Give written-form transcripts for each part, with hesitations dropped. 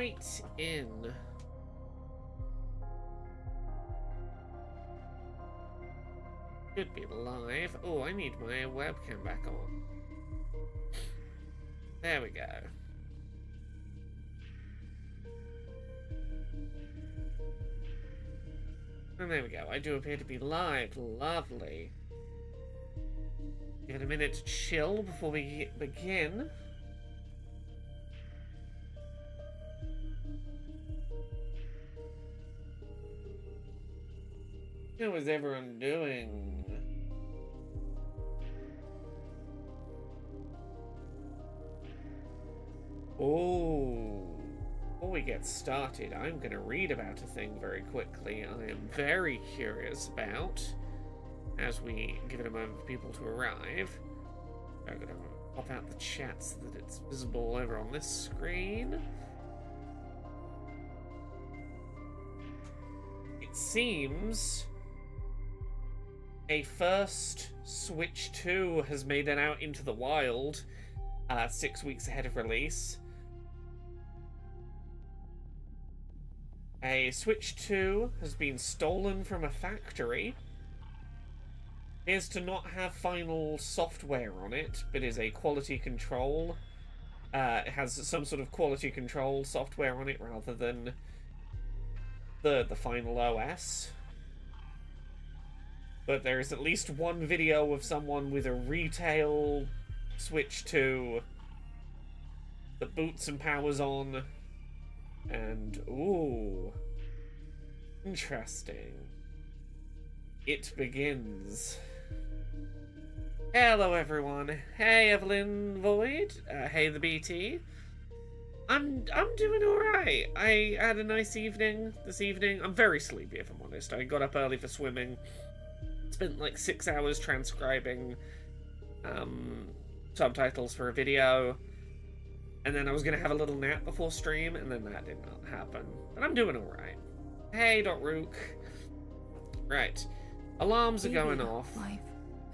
right in. Should be live. Oh, I need my webcam back on. There we go. And there we go. I do appear to be live. Lovely. Give it a minute to chill before we begin. How is everyone doing? Oh, before we get started, I'm going to read about a thing very quickly I am very curious about as we give it a moment for people to arrive. I'm going to pop out the chat so that it's visible over on this screen. It seems a first Switch 2 has made it out into the wild 6 weeks ahead of release. A Switch 2 has been stolen from a factory. Appears to not have final software on it, but is a quality control. It has some sort of quality control software on it rather than the final OS. But there is at least one video of someone with a retail Switch 2 that boots and powers on. And, ooh, interesting. It begins. Hello, everyone. Hey, Evelyn Void. Hey, the BT. I'm doing alright. I had a nice evening this evening. I'm very sleepy, if I'm honest. I got up early for swimming. Spent like 6 hours transcribing subtitles for a video. And then I was going to have a little nap before stream, and then that did not happen. But I'm doing alright. Hey, Rook. Right. Alarms are going off. Life,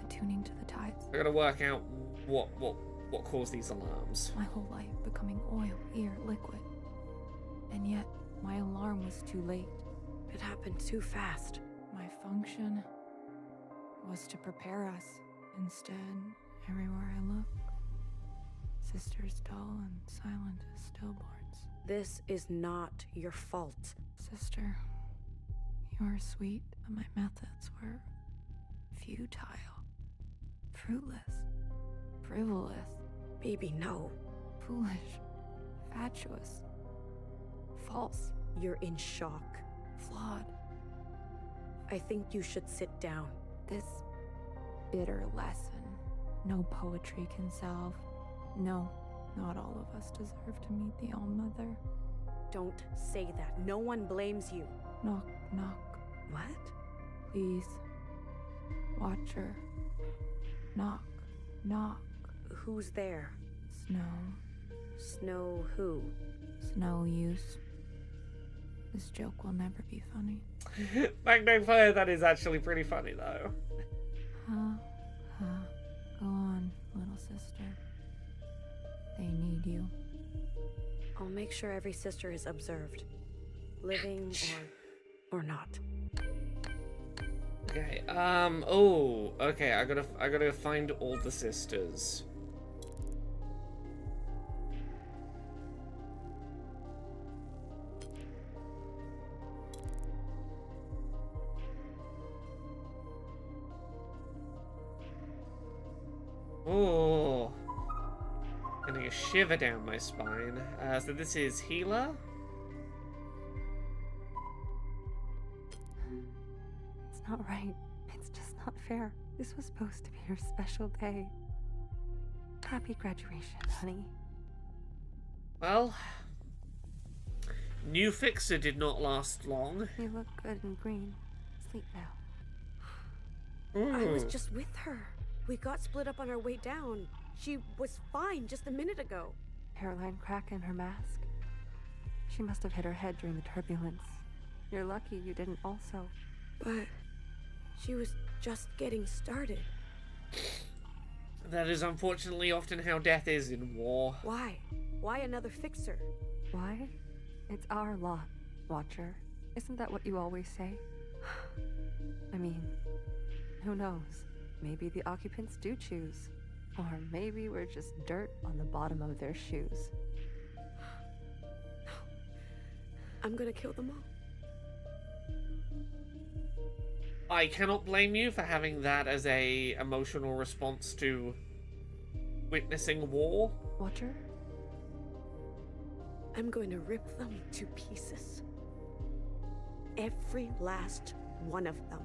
attuning to the tides. I gotta work out what caused these alarms. My whole life becoming oil, air, liquid. And yet, my alarm was too late. It happened too fast. My function was to prepare us. Instead, everywhere I look, sisters dull and silent as stillborns. This is not your fault. Sister, you are sweet, but my methods were futile, fruitless, frivolous, Baby, no. foolish, fatuous, false, You're in shock. flawed. I think you should sit down. This bitter lesson, no poetry can salve. No, not all of us deserve to meet the All-Mother. Don't say that. No one blames you. Knock, knock. What? Please. Watch her. Knock, knock. Who's there? Snow. Snow who? Snow use. This joke will never be funny. Magnifier, that is actually pretty funny, though. Ha, ha. Go on, little sister. They need you. I'll make sure every sister is observed. Living or not. Okay, oh, okay, I gotta find all the sisters. Oh, getting a shiver down my spine. So this is Healer. It's not right. It's just not fair. This was supposed to be your special day. Happy graduation, honey. Well, new fixer did not last long. You look good in green. Sleep now. I was just with her. We got split up on our way down. She was fine just a minute ago. Hairline crack in her mask. She must have hit her head during the turbulence. You're lucky you didn't also. But she was just getting started. That is unfortunately often how death is in war. Why? Why another fixer? Why? It's our lot, Watcher. Isn't that what you always say? I mean, who knows? Maybe the occupants do choose. Or maybe we're just dirt on the bottom of their shoes. I'm gonna kill them all. I cannot blame you for having that as a emotional response to witnessing war. Watcher? I'm going to rip them to pieces. Every last one of them.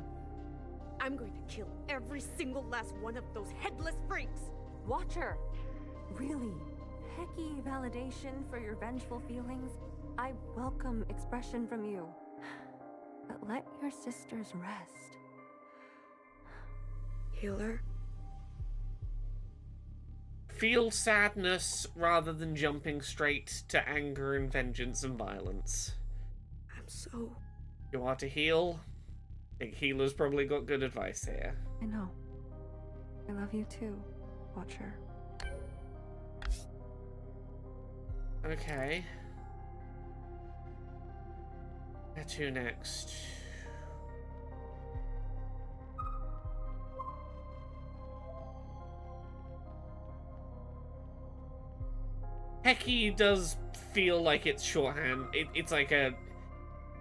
I'm going to kill every single last one of those headless freaks! Watcher! Really? Hecky validation for your vengeful feelings? I welcome expression from you. But let your sisters rest. Healer? Feel sadness rather than jumping straight to anger and vengeance and violence. I'm so... You are to heal. I think healer's probably got good advice here. I know. I love you too, Watcher. Okay. Where to next? Hecky does feel like it's shorthand. It's like a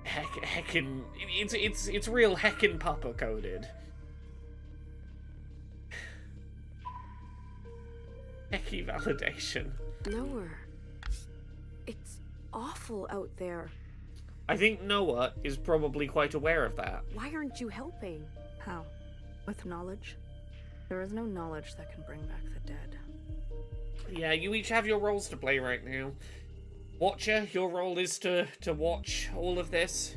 heckin. It's real heckin' papa coded. Hecky validation. Nowhere. It's awful out there. I think Noah is probably quite aware of that. Why aren't you helping? How? With knowledge? There is no knowledge that can bring back the dead. Yeah, you each have your roles to play right now. Watcher, your role is to watch all of this.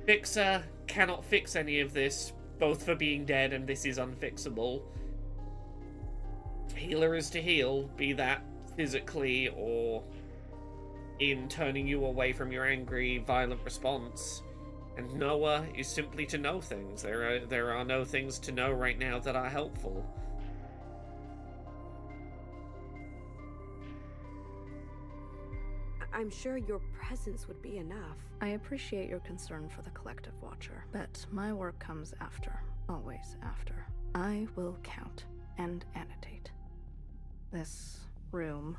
Fixer cannot fix any of this, both for being dead and this is unfixable. Healer is to heal, be that physically or in turning you away from your angry, violent response. And Noah is simply to know things. There are no things to know right now that are helpful. I'm sure your presence would be enough. I appreciate your concern for the collective, Watcher, but my work comes after. Always after. I will count and annotate. This room,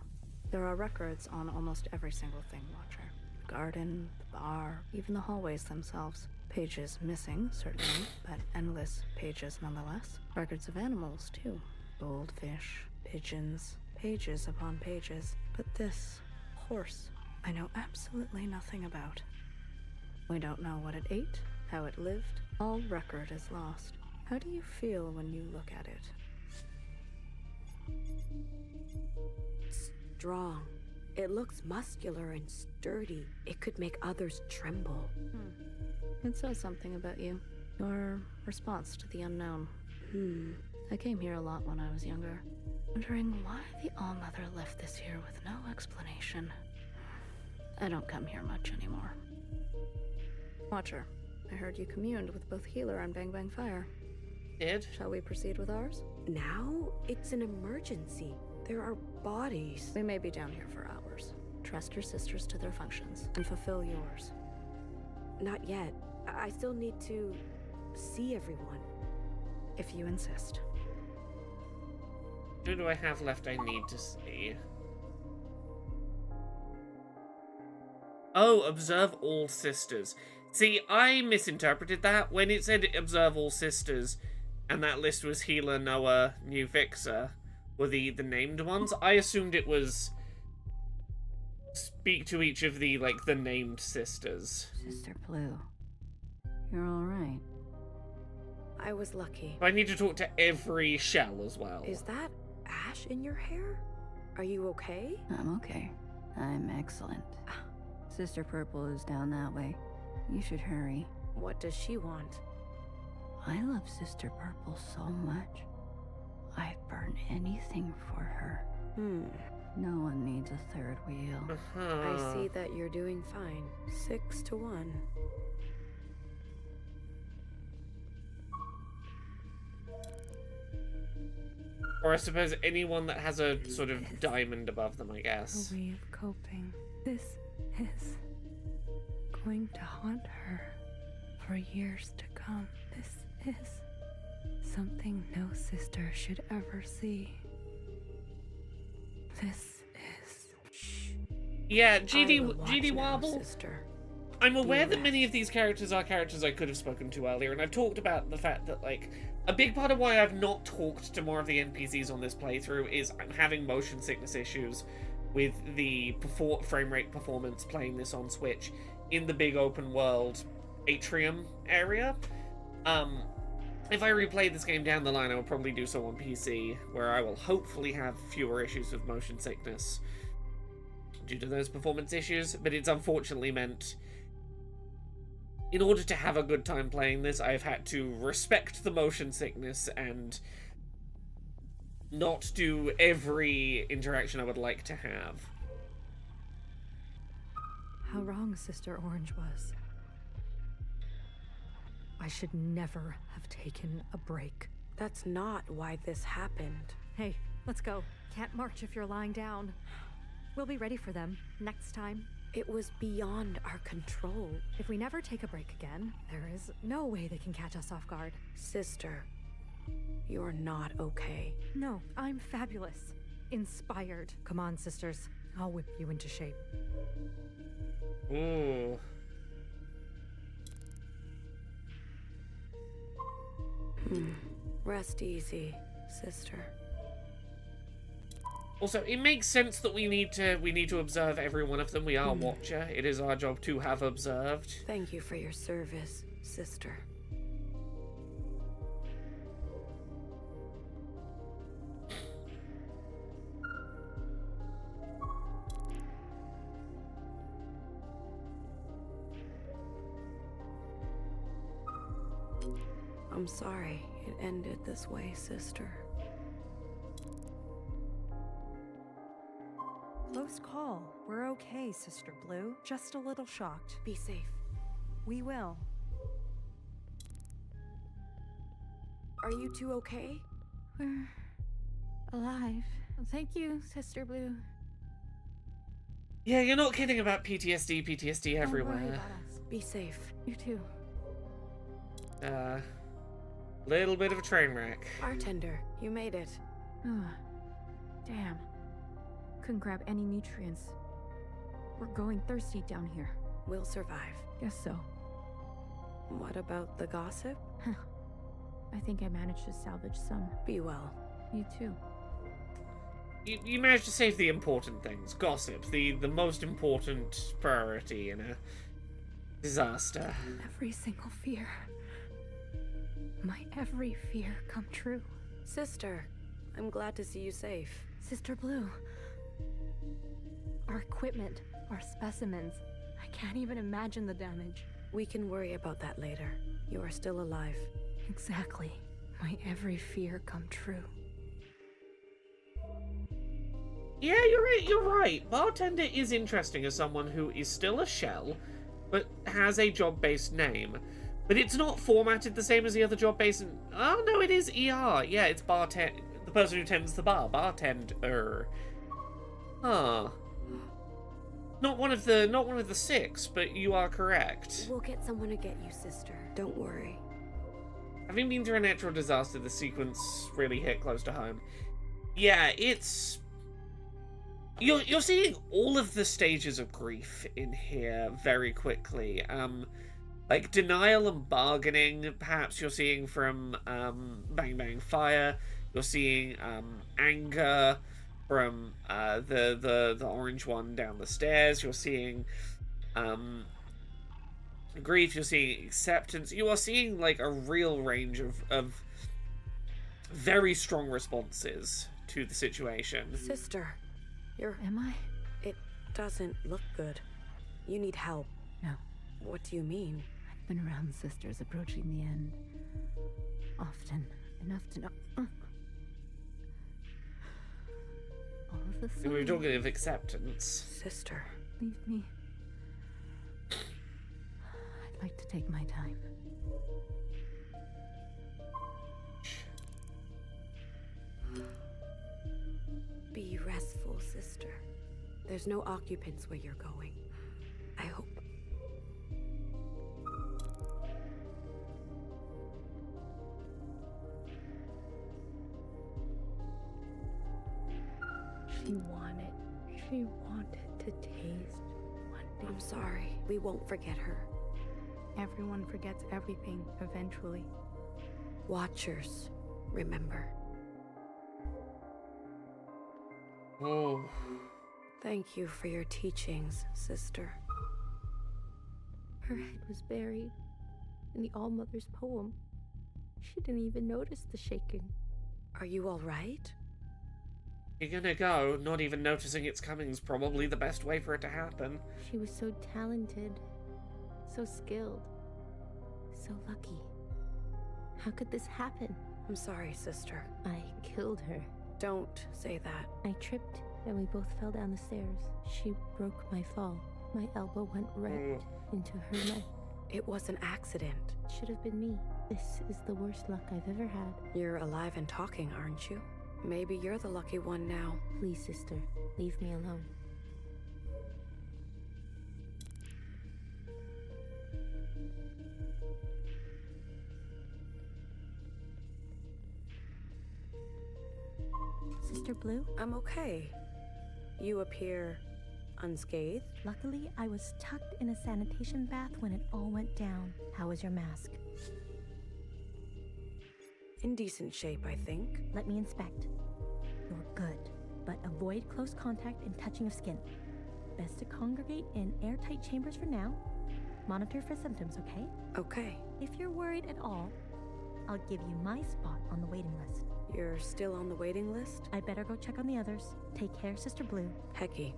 there are records on almost every single thing, Watcher. The garden, the bar, even the hallways themselves. Pages missing, certainly, but endless pages nonetheless. Records of animals, too. Goldfish, pigeons, pages upon pages. But this horse, I know absolutely nothing about. We don't know what it ate, how it lived. All record is lost. How do you feel when you look at it? Strong. It looks muscular and sturdy. It could make others tremble. It says something about you. Your response to the unknown. I came here a lot when I was younger, wondering why the All-Mother left this here with no explanation. I don't come here much anymore. Watcher, I heard you communed with both Healer and Bang Bang Fire. Did? Shall we proceed with ours? Now it's an emergency. There are bodies. We may be down here for hours. Trust your sisters to their functions and fulfill yours. Not yet. I still need to see everyone. If you insist. Who do I have left I need to see? Oh, observe all sisters. See, I misinterpreted that. When it said observe all sisters, and that list was Healer, Noah, New Fixer, were the named ones, I assumed it was speak to each of the, like, the named sisters. Sister Blue, you're alright. I was lucky. I need to talk to every shell as well. Is that ash in your hair? Are you okay? I'm okay. I'm excellent. Sister Purple is down that way. You should hurry. What does she want? I love Sister Purple so much. I'd burn anything for her. No one needs a third wheel. I see that you're doing fine. 6-1. Or I suppose anyone that has a sort of diamond above them, I guess. A way of coping. This is going to haunt her for years to come. This is something no sister should ever see. This is... Shh. Yeah, I will watch GD now, Wobble. sister. I'm aware Be that many of these characters are characters I could have spoken to earlier, and I've talked about the fact that, like, a big part of why I've not talked to more of the NPCs on this playthrough is I'm having motion sickness issues with the frame rate performance playing this on Switch in the big open world atrium area. If I replay this game down the line, I will probably do so on PC, where I will hopefully have fewer issues with motion sickness due to those performance issues, but it's unfortunately meant, in order to have a good time playing this, I've had to respect the motion sickness and not do every interaction I would like to have. How wrong Sister Orange was. I should never have taken a break. That's not why this happened. Hey, let's go. Can't march if you're lying down. We'll be ready for them next time. It was beyond our control. If we never take a break again, there is no way they can catch us off guard. Sister, you're not okay. No, I'm fabulous. Inspired. Come on, sisters. I'll whip you into shape. Ooh. Rest easy, sister. Also, it makes sense that we need to observe every one of them. We are Watcher. It is our job to have observed. Thank you for your service, sister. I'm sorry it ended this way, sister. Close call. We're okay, Sister Blue. Just a little shocked. Be safe. We will. Are you two okay? We're alive. Thank you, Sister Blue. Yeah, you're not kidding about PTSD Don't worry everywhere. about us. Be safe. You too. Little bit of a train wreck. Bartender, you made it. Oh, damn. Couldn't grab any nutrients. We're going thirsty down here. We'll survive. Guess so. What about the gossip? I think I managed to salvage some. Be well. You too. You managed to save the important things. Gossip, the most important priority in a disaster. Every single fear. My every fear come true. Sister, I'm glad to see you safe. Sister Blue. Our equipment, our specimens. I can't even imagine the damage. We can worry about that later. You are still alive. Exactly. My every fear come true. Yeah, you're right. Bartender is interesting as someone who is still a shell, but has a job-based name. But it's not formatted the same as the other job-based... Oh, no, it is ER. Yeah, it's the person who tends the bar. Bartender. Huh. Not one of the six, but you are correct. We'll get someone to get you, sister. Don't worry. Having been through a natural disaster, the sequence really hit close to home. Yeah, it's... You're seeing all of the stages of grief in here very quickly. Like denial and bargaining, perhaps you're seeing from Bang Bang Fire. You're seeing anger from the orange one down the stairs. You're seeing grief. You're seeing acceptance. You are seeing like a real range of very strong responses to the situation. Sister, Am I? It doesn't look good. You need help. No. What do you mean? I've been around sisters approaching the end. Often. Enough to know. All of a We were sudden, talking of acceptance. Sister. leave me. I'd like to take my time. Be restful, sister. There's no occupants where you're going. I hope. She wanted to taste one day. I'm sorry. We won't forget her. Everyone forgets everything eventually. Watchers, remember. Oh. Thank you for your teachings, sister. Her head was buried in the All-Mother's poem. She didn't even notice the shaking. Are you all right? You're gonna go, not even noticing it's coming is probably the best way for it to happen. She was so talented, so skilled, so lucky. How could this happen? I'm sorry, sister. I killed her. Don't say that. I tripped and we both fell down the stairs. She broke my fall. My elbow went right into her neck. It was an accident. It should have been me. This is the worst luck I've ever had. You're alive and talking, aren't you? Maybe you're the lucky one now. Please, sister, leave me alone. Sister Blue? I'm okay. You appear unscathed. Luckily, I was tucked in a sanitation bath when it all went down. How was your mask? In decent shape, I think. Let me inspect. You're good, but avoid close contact and touching of skin. Best to congregate in airtight chambers for now. Monitor for symptoms, okay? Okay. If you're worried at all, I'll give you my spot on the waiting list. You're still on the waiting list? I better go check on the others. Take care, Sister Blue. Hecky.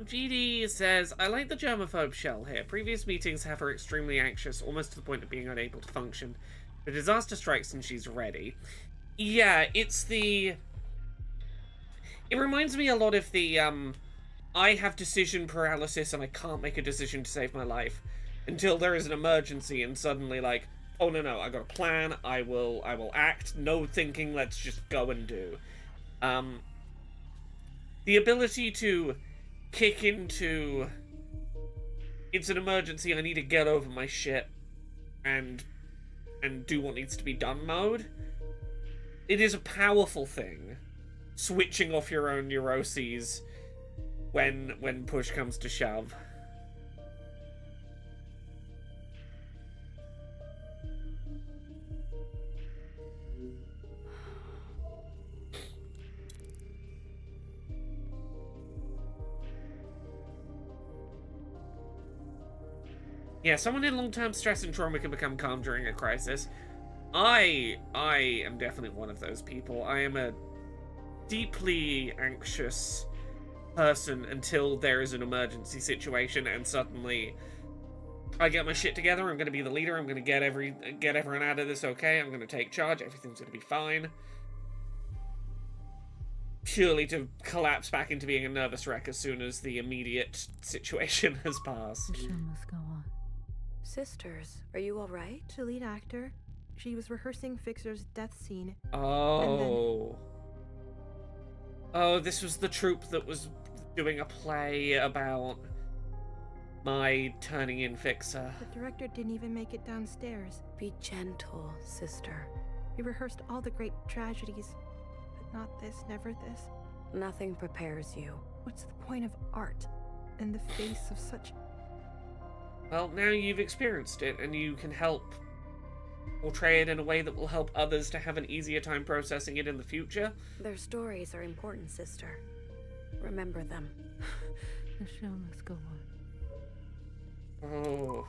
GD says, I like the germaphobe shell here. Previous meetings have her extremely anxious, almost to the point of being unable to function. The disaster strikes and she's ready. Yeah, it's the... It reminds me a lot of the, I have decision paralysis and I can't make a decision to save my life until there is an emergency and suddenly like, oh no, I got a plan, I will act, no thinking, let's just go and do. The ability to kick into, it's an emergency, I need to get over my shit and do what needs to be done mode. It is a powerful thing, switching off your own neuroses when push comes to shove. Yeah, someone in long-term stress and trauma can become calm during a crisis. I am definitely one of those people. I am a deeply anxious person until there is an emergency situation and suddenly I get my shit together, I'm going to be the leader, I'm going to get everyone out of this okay, I'm going to take charge, everything's going to be fine. Purely to collapse back into being a nervous wreck as soon as the immediate situation has passed. The show must go on. Sisters, are you all right? The lead actor, she was rehearsing Fixer's death scene. Oh. Oh, this was the troupe that was doing a play about my turning in Fixer. The director didn't even make it downstairs. Be gentle, sister. We rehearsed all the great tragedies, but not this, never this. Nothing prepares you. What's the point of art in the face of such... Well, now you've experienced it, and you can help portray it in a way that will help others to have an easier time processing it in the future. Their stories are important, sister. Remember them. The show must go on. Oh.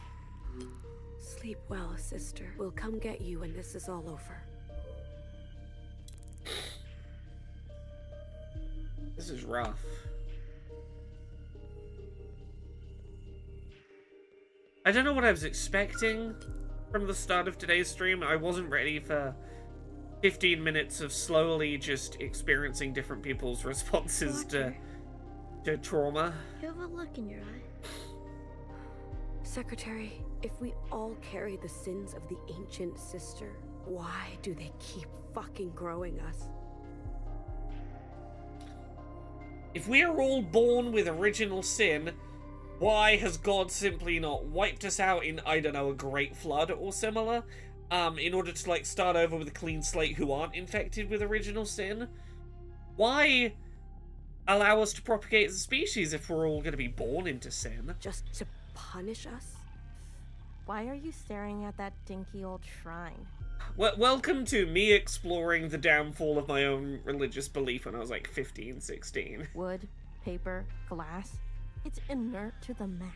Sleep well, sister. We'll come get you when this is all over. This is rough. I don't know what I was expecting from the start of today's stream. I wasn't ready for 15 minutes of slowly just experiencing different people's responses to trauma. You have a look in your eye. Secretary, if we all carry the sins of the ancient sister, why do they keep fucking growing us? If we are all born with original sin, why has God simply not wiped us out in, I don't know, a great flood or similar, in order to, like, start over with a clean slate who aren't infected with original sin? Why allow us to propagate as a species if we're all going to be born into sin? Just to punish us? Why are you staring at that dinky old shrine? Well, welcome to me exploring the downfall of my own religious belief when I was like 15, 16. Wood, paper, glass. It's inert to the max.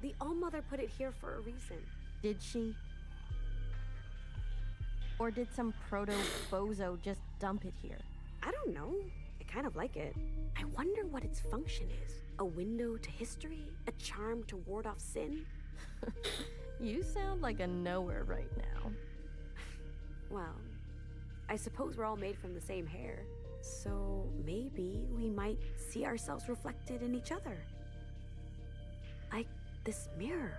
The All-Mother put it here for a reason. Did she? Or did some proto-bozo just dump it here? I don't know. I kind of like it. I wonder what its function is. A window to history? A charm to ward off sin? You sound like a knower right now. Well, I suppose we're all made from the same hair. So maybe we might see ourselves reflected in each other. Like this mirror.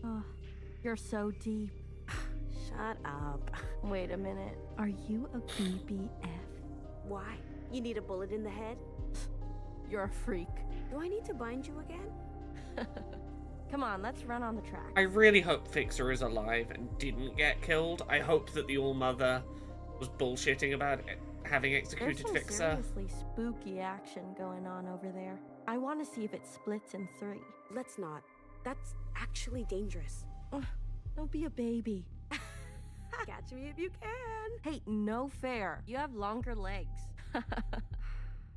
Oh, you're so deep. Shut up. Wait a minute. Are you a BBF? Why? You need a bullet in the head? You're a freak. Do I need to bind you again? Come on, let's run on the track. I really hope Fixer is alive and didn't get killed. I hope that the All-Mother was bullshitting about it, having executed There's some Fixer. seriously spooky action going on over there. I want to see if it splits in 3. Let's not. That's actually dangerous. Don't be a baby. Catch me if you can. Hey, no fair. You have longer legs.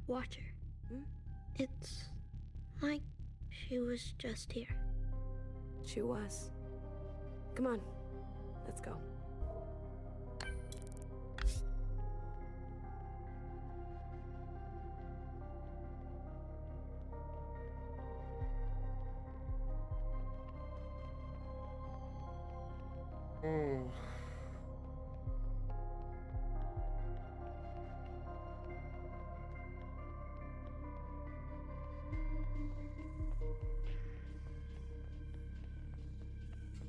Watch her. It's like she was just here. She was. Come on. Let's go. Oh.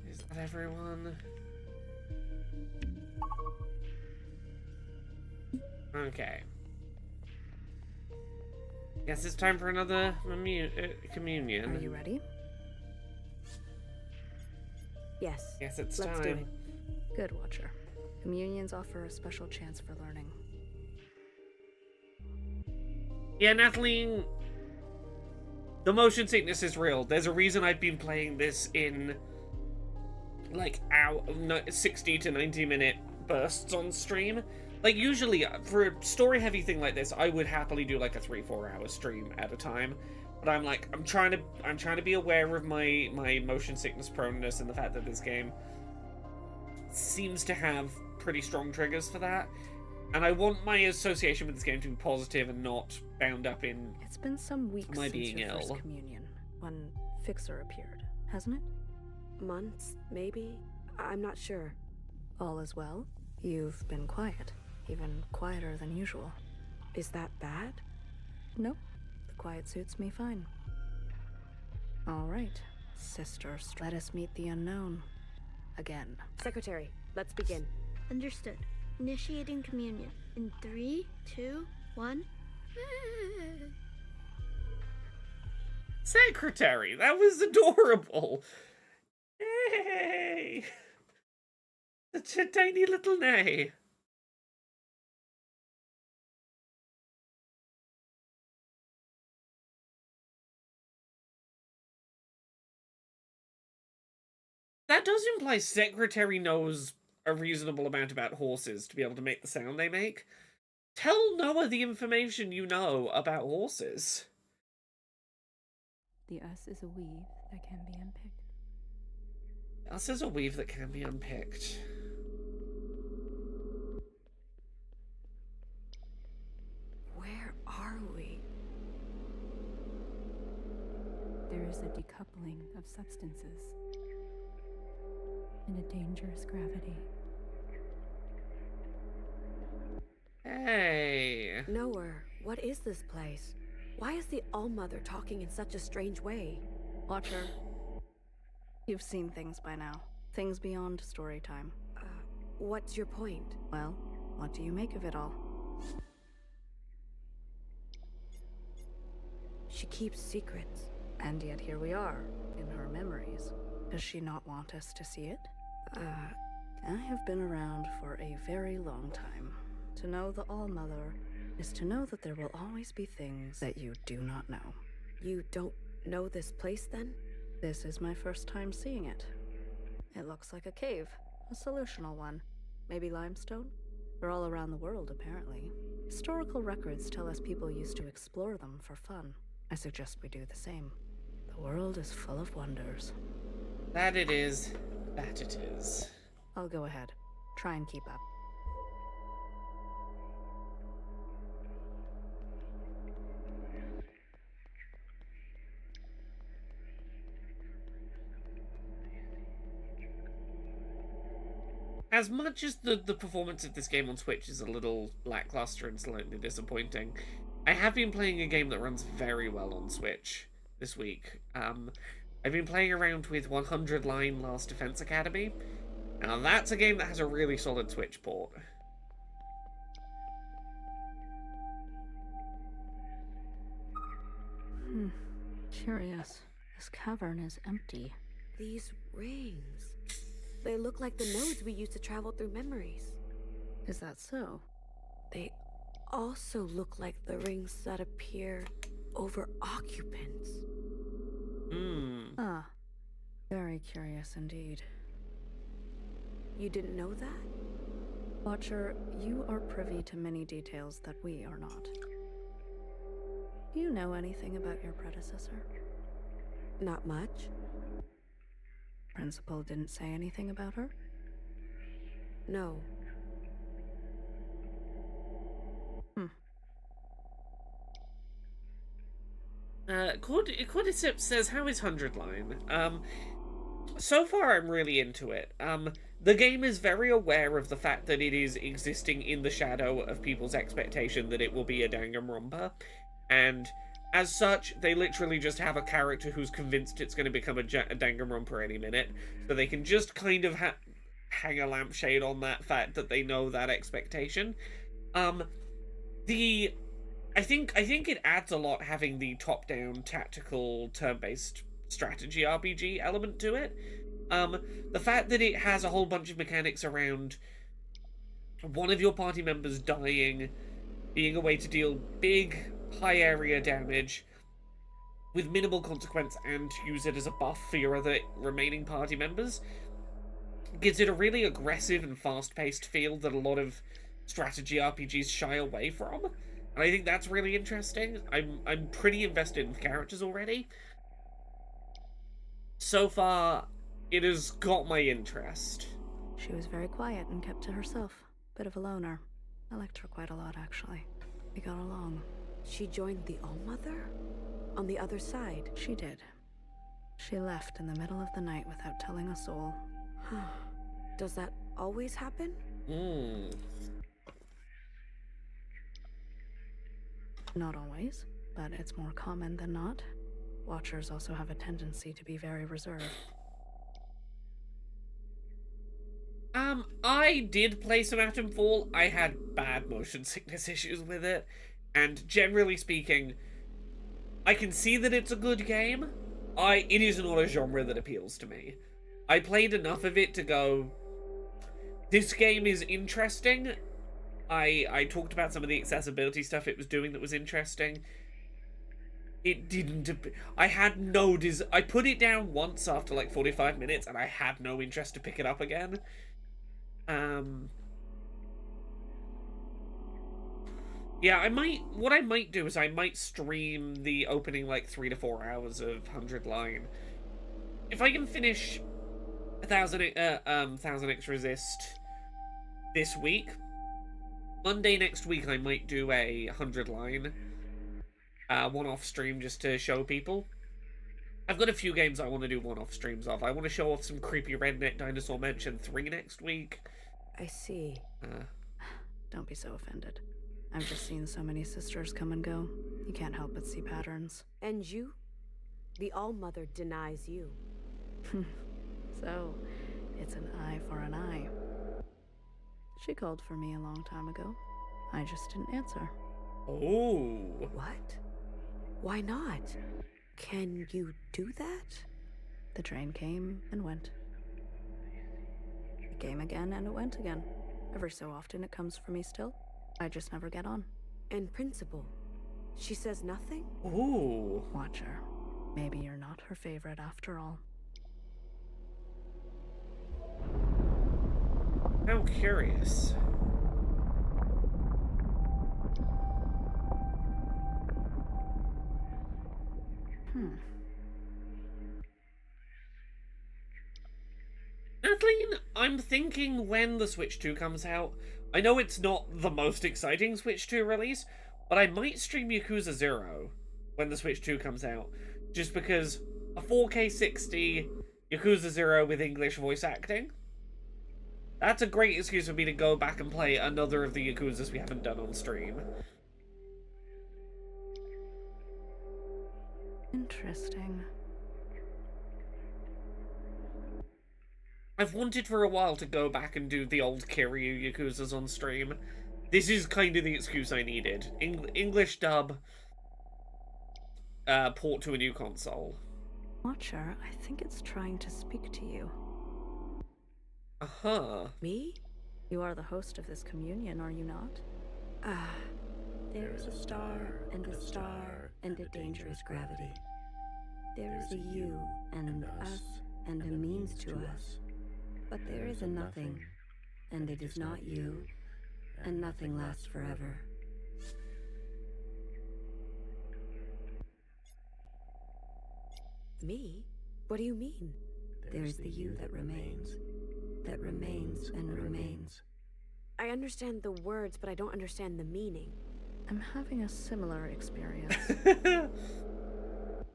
Is that everyone? Okay. Guess it's time for another communion. Are you ready? Yes. Yes, it's Let's time. do it. Good, Watcher. Communions offer a special chance for learning. Yeah, Natalie, the motion sickness is real. There's a reason I've been playing this in like 60 to 90 minute bursts on stream. Like usually for a story heavy thing like this, I would happily do like a 3-4 hour stream at a time. But I'm trying to be aware of my motion sickness proneness and the fact that this game seems to have pretty strong triggers for that. And I want my association with this game to be positive and not bound up in It's been some weeks my since being your first ill. communion, when Fixer appeared, hasn't it? Months, maybe? I'm not sure. All is well. You've been quiet, even quieter than usual. Is that bad? Nope, the quiet suits me fine. All right, sisters, let us meet the unknown. Again. Secretary, let's begin. Understood. Initiating communion. In 3, 2, 1. Secretary, that was adorable. Hey, such a tiny little neigh. That does imply Secretary knows a reasonable amount about horses to be able to make the sound they make. Tell Noah the information you know about horses. The us is a weave that can be unpicked. Us is a weave that can be unpicked. Where are we? There is a decoupling of substances in a dangerous gravity. Hey. Nowhere. What is this place? Why is the All-Mother talking in such a strange way? Watcher, you've seen things by now. Things beyond story time. What's your point? Well, What do you make of it all? She keeps secrets. And yet here we are, in her memories. Does she not want us to see it? I have been around for a very long time. To know the All-Mother is to know that there will always be things that you do not know. You don't know this place, then? This is my first time seeing it. It looks like a cave, a solutional one. Maybe limestone? They're all around the world, apparently. Historical records tell us people used to explore them for fun. I suggest we do the same. The world is full of wonders. That it is. That it is. I'll go ahead. Try and keep up. As much as the performance of this game on Switch is a little lackluster and slightly disappointing, I have been playing a game that runs very well on Switch this week. I've been playing around with 100 Line Last Defense Academy. Now that's a game that has a really solid Switch port. Curious. This cavern is empty. These rings. They look like the nodes we used to travel through memories. Is that so? They also look like the rings that appear over occupants. Ah. Very curious indeed. You didn't know that? Watcher, you are privy to many details that we are not. Do you know anything about your predecessor? Not much. Principal didn't say anything about her? No. Cordyceps says, how is 100 Line? So far I'm really into it. The game is very aware of the fact that it is existing in the shadow of people's expectation that it will be a Danganronpa, and as such, they literally just have a character who's convinced it's going to become a Danganronpa any minute, so they can just kind of hang a lampshade on that fact that they know that expectation. I think it adds a lot having the top-down tactical turn-based strategy RPG element to it. The fact that it has a whole bunch of mechanics around one of your party members dying, being a way to deal big, high-area damage with minimal consequence and use it as a buff for your other remaining party members, gives it a really aggressive and fast-paced feel that a lot of strategy RPGs shy away from. And I think that's really interesting. I'm pretty invested in the characters already. So far, it has got my interest. She was very quiet and kept to herself. Bit of a loner. I liked her quite a lot, actually. We got along. She joined the All-Mother? On the other side? She did. She left in the middle of the night without telling a soul. Does that always happen? Not always, but it's more common than not. Watchers also have a tendency to be very reserved. I did play some Atomfall. I had bad motion sickness issues with it, and generally speaking, I can see that it's a good game. It is not a genre that appeals to me. I played enough of it to go, this game is interesting. I talked about some of the accessibility stuff it was doing that was interesting. It didn't... I had no... I put it down once after like 45 minutes and I had no interest to pick it up again. Yeah, what I might do is I might stream the opening like 3 to 4 hours of 100 Line. If I can finish 1000xRESIST this week, Monday next week I might do a 100 Line one-off stream just to show people. I've got a few games I want to do one-off streams of. I want to show off some creepy Redneck Dinosaur Mansion 3 next week. I see. Don't be so offended. I've just seen so many sisters come and go. You can't help but see patterns. And you? The All-Mother denies you. So, it's an eye for an eye. She called for me a long time ago. I just didn't answer. Oh. What? Why not? Can you do that? The train came and went. It came again and it went again. Every so often it comes for me still. I just never get on. And Principal, she says nothing? Ooh. Watcher, maybe you're not her favorite after all. How curious. Kathleen, I'm thinking when the Switch 2 comes out, I know it's not the most exciting Switch 2 release, but I might stream Yakuza 0 when the Switch 2 comes out, just because a 4K 60 Yakuza 0 with English voice acting, that's a great excuse for me to go back and play another of the Yakuzas we haven't done on stream. Interesting. I've wanted for a while to go back and do the old Kiryu Yakuzas on stream. This is kind of the excuse I needed. English dub, port to a new console. Watcher, I think it's trying to speak to you. Uh-huh. Me? You are the host of this communion, are you not? There is a star, and a star, and a dangerous gravity. There is a you, and us, and a means to us. But there is a nothing, and it is not you, and nothing lasts forever. Me? What do you mean? There is the you that remains and remains. I understand the words, but I don't understand the meaning. I'm having a similar experience.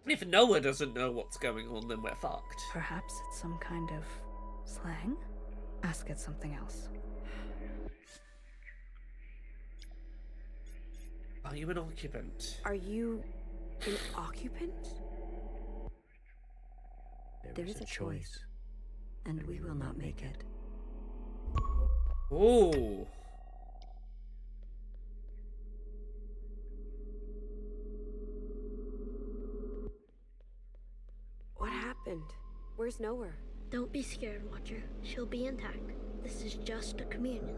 If Noah doesn't know what's going on, then we're fucked. Perhaps it's some kind of slang? Ask it something else. Are you an occupant? Are you an occupant? There is a choice, and we will not make it. Ooh. What happened? Where's Nowhere? Don't be scared, Watcher. She'll be intact. This is just a communion.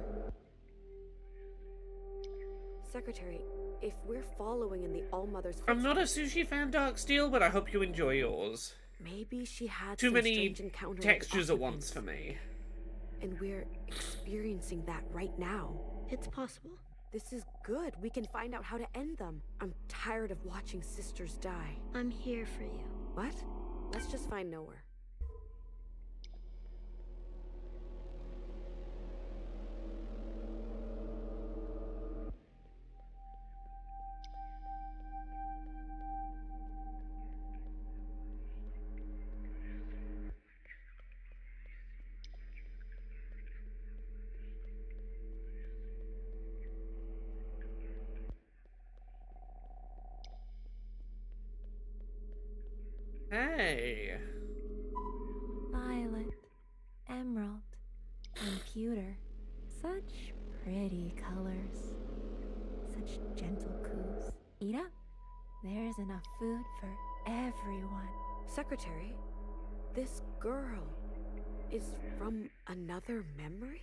Secretary, if we're following in the All-Mother's I'm not a footsteps, sushi fan, Darksteel, but I hope you enjoy yours. maybe she had Too some many strange encounter with textures at once occupants, for me. and we're experiencing that right now. It's possible. This is good. We can find out how to end them. I'm tired of watching sisters die. I'm here for you. What? Let's just find Nowhere. Hey. Violet, emerald, and pewter. Such pretty colors. Such gentle coos. Eat up. There's enough food for everyone. Secretary, this girl is from another memory?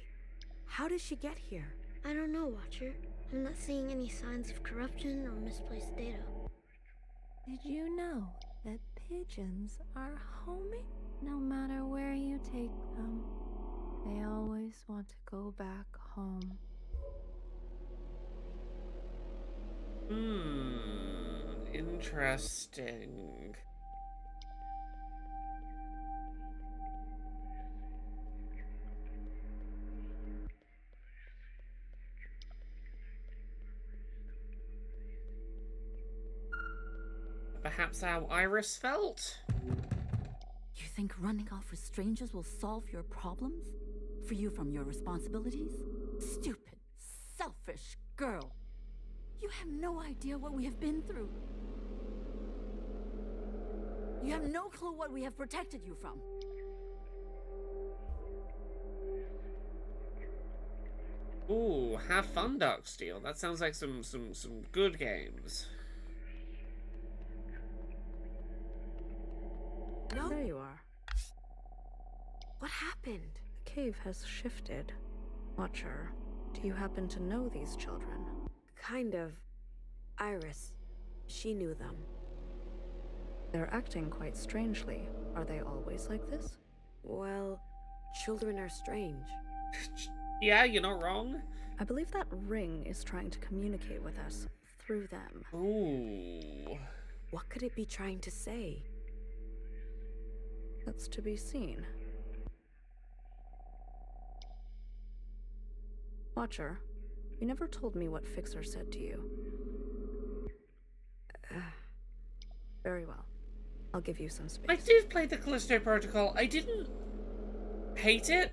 How did she get here? I don't know, Watcher. I'm not seeing any signs of corruption or misplaced data. Did you know that pigeons are homing? No matter where you take them, they always want to go back home. Interesting. Perhaps how Iris felt? You think running off with strangers will solve your problems? Free you from your responsibilities? Stupid, selfish girl. You have no idea what we have been through. You have no clue what we have protected you from. Ooh, have fun, Darksteel. That sounds like some good games. No. There you are. What happened? The cave has shifted. Watcher, do you happen to know these children? Kind of. Iris. She knew them. They're acting quite strangely. Are they always like this? Well, children are strange. Yeah, you're not wrong. I believe that ring is trying to communicate with us through them. Ooh. What could it be trying to say? That's to be seen. Watcher, you never told me what Fixer said to you. Very well. I'll give you some space. I did play the Callisto Protocol. I didn't hate it.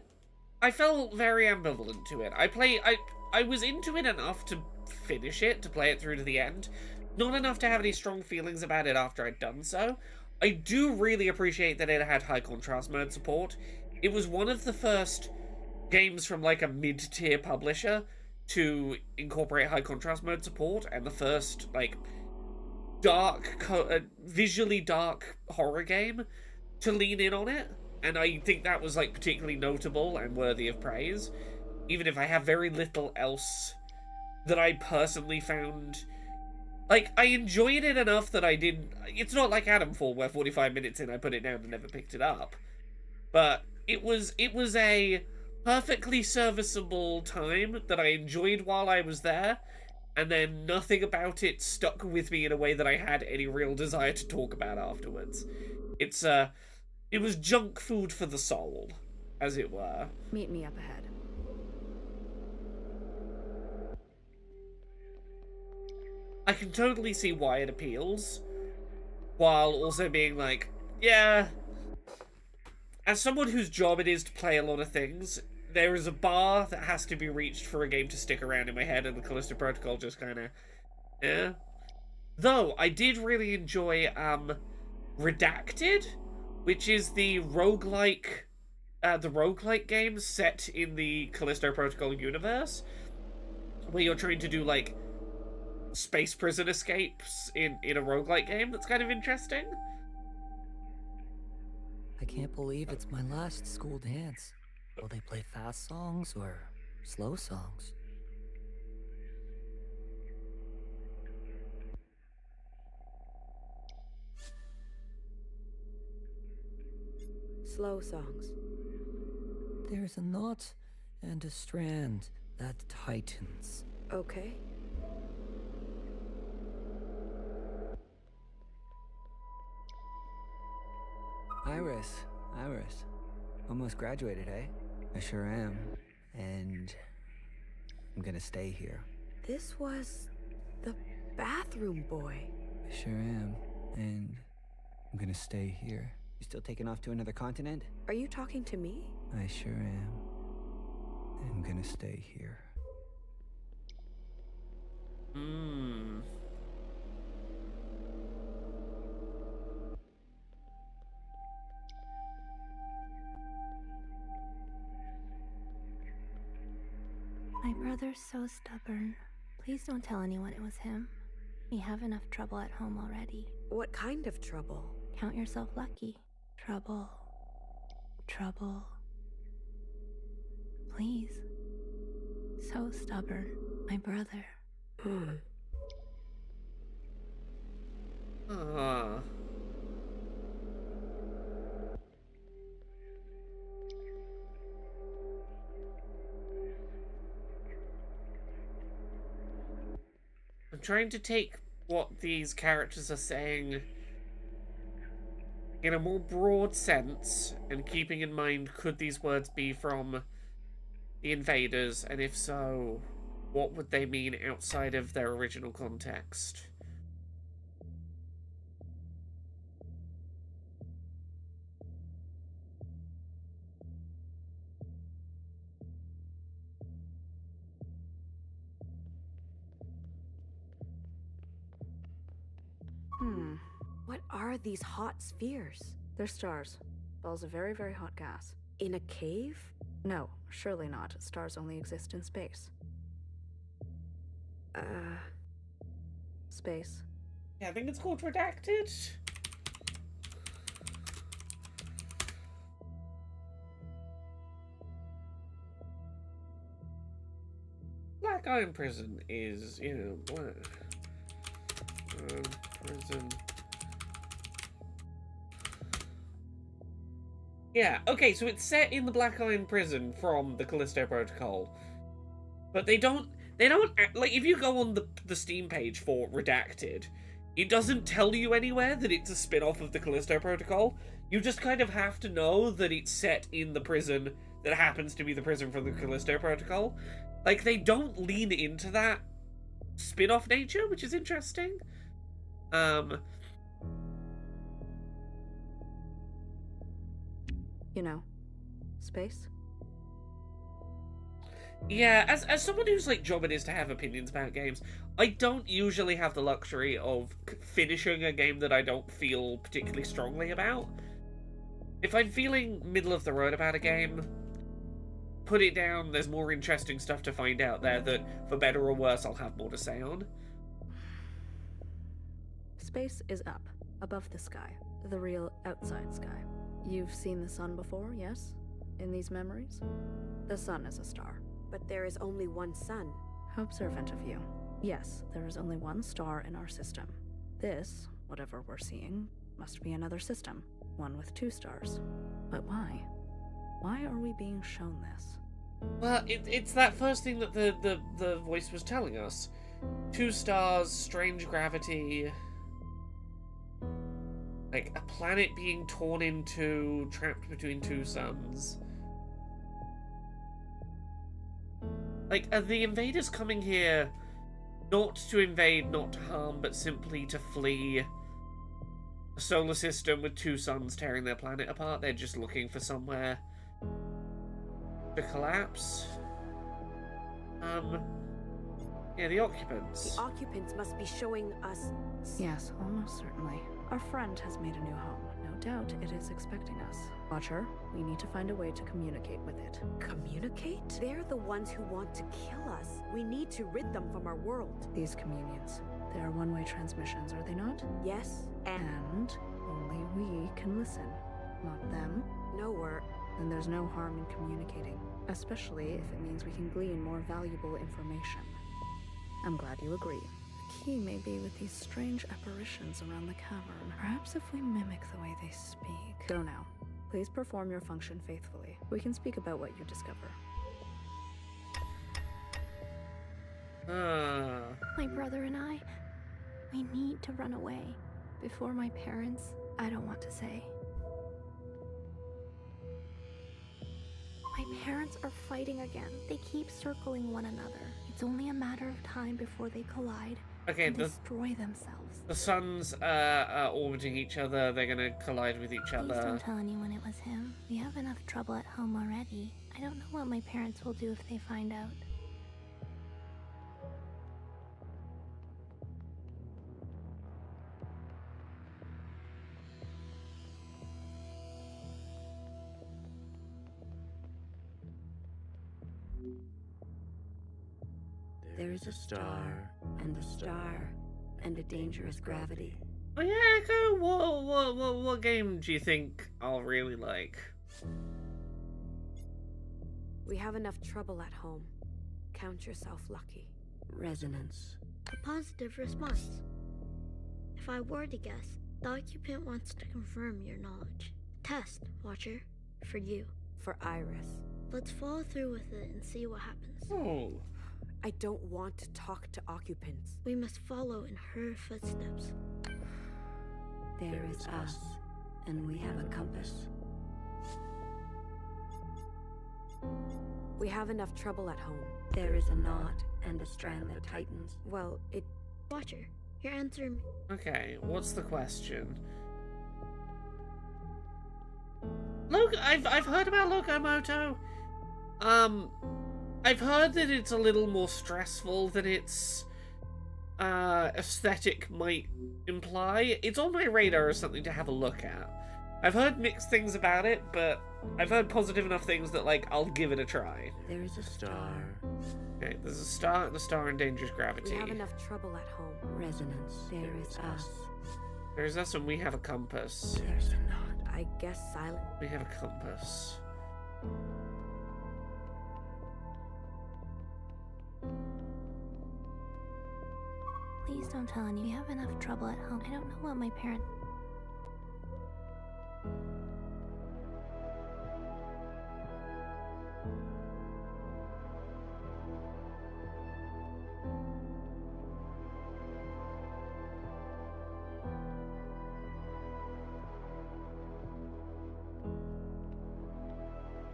I felt very ambivalent to it. I was into it enough to finish it, to play it through to the end. Not enough to have any strong feelings about it after I'd done so. I do really appreciate that it had high contrast mode support. It was one of the first games from like a mid-tier publisher to incorporate high contrast mode support, and the first like visually dark horror game to lean in on it. And I think that was like particularly notable and worthy of praise, even if I have very little else that I personally found. Like, I enjoyed it enough that I didn't... It's not like Adamfall, where 45 minutes in I put it down and never picked it up. But it was a perfectly serviceable time that I enjoyed while I was there, and then nothing about it stuck with me in a way that I had any real desire to talk about afterwards. It was junk food for the soul, as it were. Meet me up ahead. I can totally see why it appeals, while also being like, yeah, as someone whose job it is to play a lot of things, there is a bar that has to be reached for a game to stick around in my head, and the Callisto Protocol just kind of, yeah. Though, I did really enjoy, Redacted, which is the roguelike game set in the Callisto Protocol universe, where you're trying to do, like, space prison escapes in a roguelike game. That's kind of interesting. I can't believe it's my last school dance. Will they play fast songs or slow songs? Slow songs. There's a knot and a strand that tightens. Okay. Iris. Almost graduated, eh? I sure am. And I'm gonna stay here. This was the bathroom boy. I sure am. And I'm gonna stay here. You still taking off to another continent? Are you talking to me? I sure am. I'm gonna stay here. My brother's so stubborn. Please don't tell anyone it was him. We have enough trouble at home already. What kind of trouble? Count yourself lucky. Trouble. Please. So stubborn. My brother. I'm trying to take what these characters are saying in a more broad sense, and keeping in mind, could these words be from the invaders, and if so, what would they mean outside of their original context? What are these hot spheres? They're stars. Balls of very, very hot gas. In a cave? No, surely not. Stars only exist in space. Space. Yeah, I think it's called Redacted. Black Iron Prison is, you know, Black Iron Prison. Yeah, okay, so it's set in the Black Iron Prison from the Callisto Protocol. But they don't, like, if you go on the Steam page for Redacted, it doesn't tell you anywhere that it's a spin-off of the Callisto Protocol. You just kind of have to know that it's set in the prison that happens to be the prison from the Callisto Protocol. Like, they don't lean into that spin-off nature, which is interesting. You know, space? Yeah, as someone whose, like, job it is to have opinions about games, I don't usually have the luxury of finishing a game that I don't feel particularly strongly about. If I'm feeling middle of the road about a game, put it down. There's more interesting stuff to find out there that, for better or worse, I'll have more to say on. Space is up, above the sky, the real outside sky. You've seen the sun before, yes? In these memories? The sun is a star. But there is only one sun. How observant of you. Yes, there is only one star in our system. This, whatever we're seeing, must be another system. One with 2 stars. But why? Why are we being shown this? Well, it's that first thing that the voice was telling us. 2 stars, strange gravity... Like, a planet being torn in two, trapped between 2 suns. Like, are the invaders coming here not to invade, not to harm, but simply to flee a solar system with 2 suns tearing their planet apart? They're just looking for somewhere to collapse? Yeah, the occupants. The occupants must be showing us... Yes, almost certainly. Our friend has made a new home. No doubt it is expecting us. Watcher, we need to find a way to communicate with it. Communicate? They're the ones who want to kill us. We need to rid them from our world. These communions, they are one-way transmissions, are they not? Yes, and only we can listen, not them. No, then there's no harm in communicating, especially if it means we can glean more valuable information. I'm glad you agree. The key may be with these strange apparitions around the cavern. Perhaps if we mimic the way they speak. Go now. Please perform your function faithfully. We can speak about what you discover. My brother and I, we need to run away. Before my parents, I don't want to say. My parents are fighting again. They keep circling one another. It's only a matter of time before they collide and destroy themselves. The suns are orbiting each other. They're gonna collide with each other. Please don't tell anyone it was him. We have enough trouble at home already. I don't know what my parents will do if they find out. There is a star, and a star, and a dangerous gravity. Oh yeah, Echo, what game do you think I'll really like? We have enough trouble at home. Count yourself lucky. Resonance. A positive response. If I were to guess, the occupant wants to confirm your knowledge. Test, Watcher. For you. For Iris. Let's follow through with it and see what happens. Oh. I don't want to talk to occupants. We must follow in her footsteps. There is us, and we have a compass. We have enough trouble at home. There is a knot and a strand that tightens. Well, it... Watcher, you're answering me. Okay, what's the question? Look, I've heard about Locomoto. I've heard that it's a little more stressful than its aesthetic might imply. It's on my radar as something to have a look at. I've heard mixed things about it, but I've heard positive enough things that, like, I'll give it a try. There is a star. Okay, there's a star and a star in dangerous gravity. We have enough trouble at home. Resonance. There is us. There's us and we have a compass. There's not. I guess silent. We have a compass. Please don't tell anyone. We have enough trouble at home. I don't know what my parents...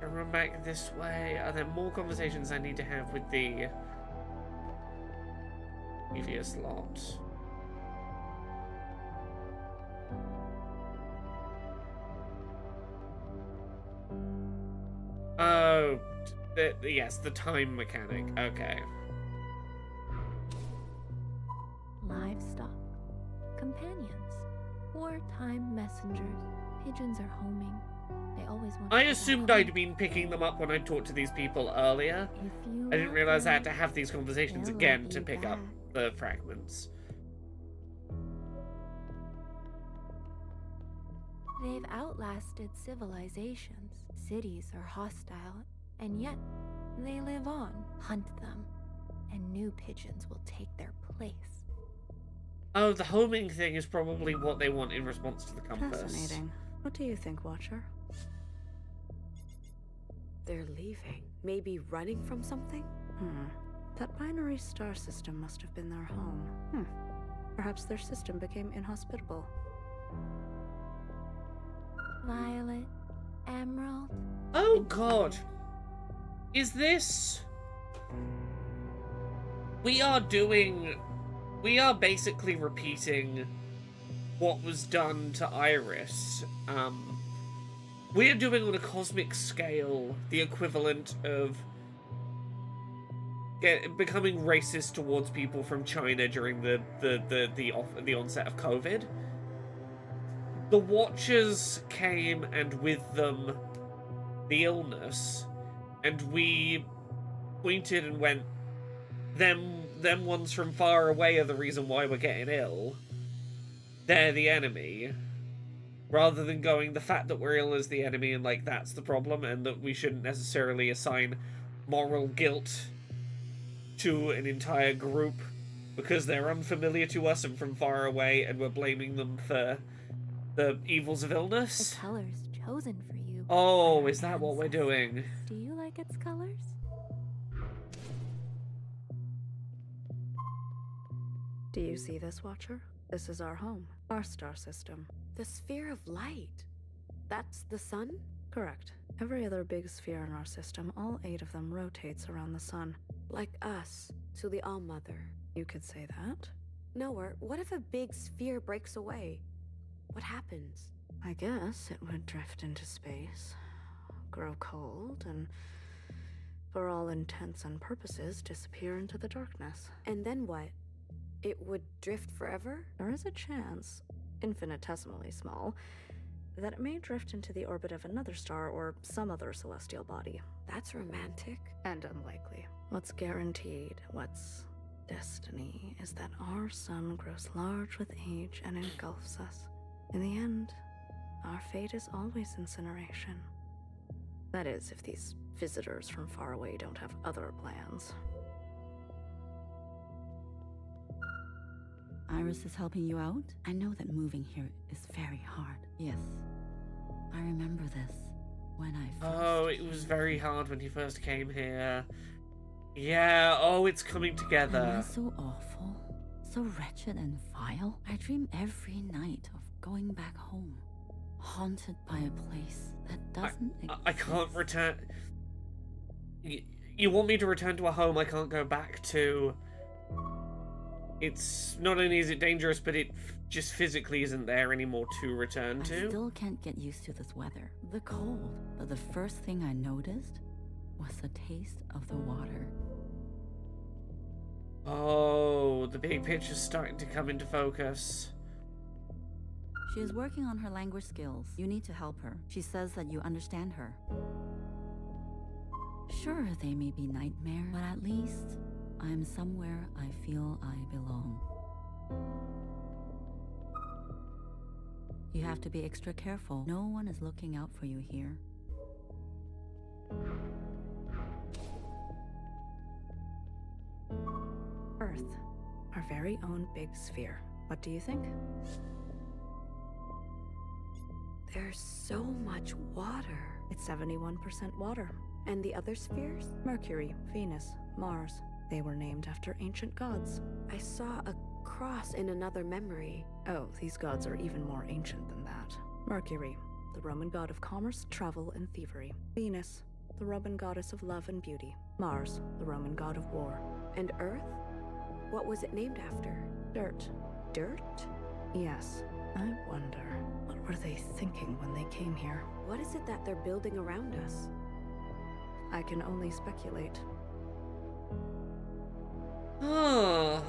I run back this way. Are there more conversations I need to have with the previous lot? Oh, yes, the time mechanic. Okay. Livestock, companions, wartime messengers. Pigeons are homing. They always want. I assumed I'd been picking them up when I talked to these people earlier. I didn't realize I had to have these conversations again to pick up the fragments. They've outlasted civilizations. Cities are hostile, and yet they live on. Hunt them, and new pigeons will take their place. Oh, the homing thing is probably what they want in response to the compass. Fascinating. What do you think, Watcher? They're leaving. Maybe running from something? That binary star system must have been their home. Perhaps their system became inhospitable. Violet, Emerald. Oh god. Is this... We are basically repeating what was done to Iris. We're doing on a cosmic scale the equivalent of becoming racist towards people from China during the onset of COVID. The Watchers came, and with them the illness, and we pointed and went, them ones from far away are the reason why we're getting ill. They're the enemy. Rather than going, the fact that we're ill is the enemy, and, like, that's the problem, and that we shouldn't necessarily assign moral guilt to an entire group because they're unfamiliar to us and from far away, and we're blaming them for the evils of illness. The colors chosen for you. Oh, is that what we're doing? Do you like its colors? Do you see this, Watcher? This is our home, our star system. The sphere of light. That's the sun? Correct. Every other big sphere in our system, all 8 of them rotates around the sun. Like us, to the All-Mother. You could say that. Noah, what if a big sphere breaks away? What happens? I guess it would drift into space, grow cold, and for all intents and purposes, disappear into the darkness. And then what? It would drift forever? There is a chance, infinitesimally small, that it may drift into the orbit of another star or some other celestial body. That's romantic. And unlikely. What's guaranteed, what's destiny, is that our sun grows large with age and engulfs us. In the end, our fate is always incineration. That is, if these visitors from far away don't have other plans. Iris is helping you out? I know that moving here is very hard. Yes. I remember this when I first... Oh, it was very hard when you first came here. Yeah, oh, it's coming together. Am I so awful? So wretched and vile? I dream every night of going back home. Haunted by a place that doesn't exist. I can't return... You want me to return to a home I can't go back to? It's not only is it dangerous, but it just physically isn't there anymore to return to. I still can't get used to this weather. The cold. But the first thing I noticed was the taste of the water. Oh, the big picture's starting to come into focus. She is working on her language skills. You need to help her. She says that you understand her. Sure, they may be nightmares, but at least I'm somewhere I feel I belong. You have to be extra careful. No one is looking out for you here. Earth, our very own big sphere. What do you think? There's so much water. It's 71% water. And the other spheres? Mercury, Venus, Mars. They were named after ancient gods. I saw a cross in another memory. Oh, these gods are even more ancient than that. Mercury, the Roman god of commerce, travel, and thievery. Venus, the Roman goddess of love and beauty. Mars, the Roman god of war. And Earth? What was it named after? Dirt. Dirt? Yes. I wonder, what were they thinking when they came here? What is it that they're building around us? I can only speculate. Oh.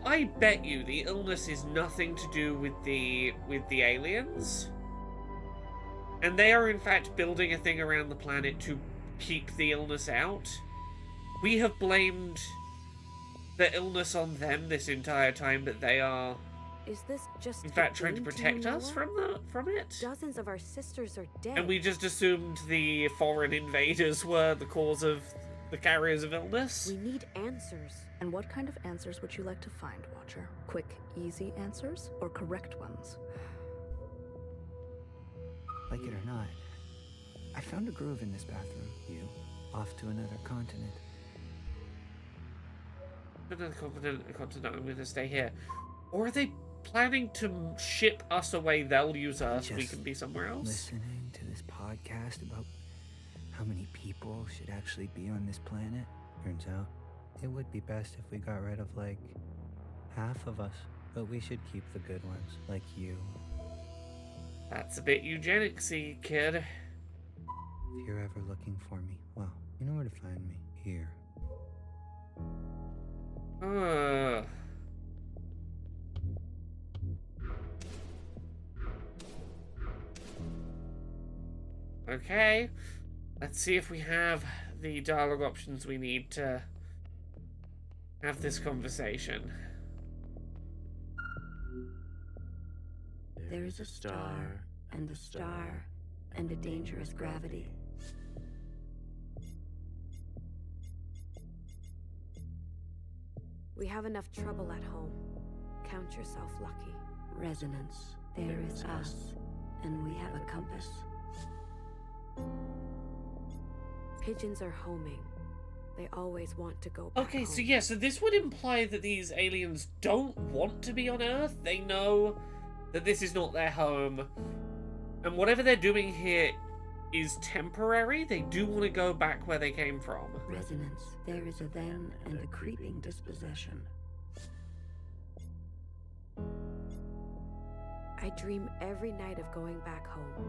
I bet you the illness is nothing to do with the aliens. And they are in fact building a thing around the planet to keep the illness out. We have blamed the illness on them this entire time, but they are Is this just in fact trying to protect us from it. Dozens of our sisters are dead. And we just assumed the foreign invaders were the cause of the carriers of illness. We need answers. And what kind of answers would you like to find, Watcher? Quick, easy answers, or correct ones? Like it or not, I found a groove in this bathroom. You, off to another continent. Another continent, I'm going to stay here. Or are they planning to ship us away? They'll use us, we can be somewhere else. Listening to this podcast about how many people should actually be on this planet. Turns out, it would be best if we got rid of, like, half of us. But we should keep the good ones, like you. That's a bit eugenics-y, kid. If you're ever looking for me, well, you know where to find me. Here. Okay. Let's see if we have the dialogue options we need to have this conversation. There is a star, and a star, and a dangerous gravity. We have enough trouble at home. Count yourself lucky. Resonance. There is us, and we have a compass. Pigeons are homing. They always want to go back Okay, home. so yeah, so this would imply that these aliens don't want to be on Earth. They know that this is not their home. And whatever they're doing here is temporary. They do want to go back where they came from. Resonance. There is a them and a creeping dispossession. I dream every night of going back home.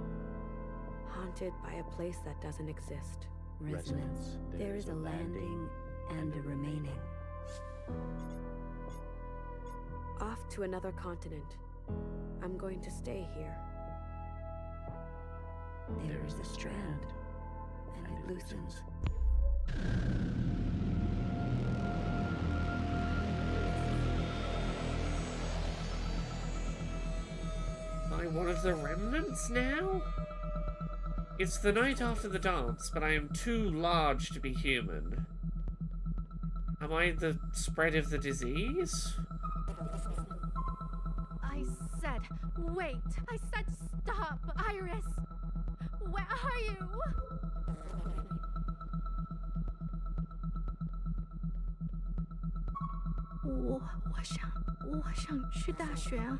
Haunted by a place that doesn't exist. Resonance. There is a landing and a remaining. Off to another continent. I'm going to stay here. There is a strand, and it loosens. Am I one of the remnants now? It's the night after the dance, but I am too large to be human. Am I the spread of the disease? I said, wait. I said stop, Iris. Where are you? 我想去大学啊。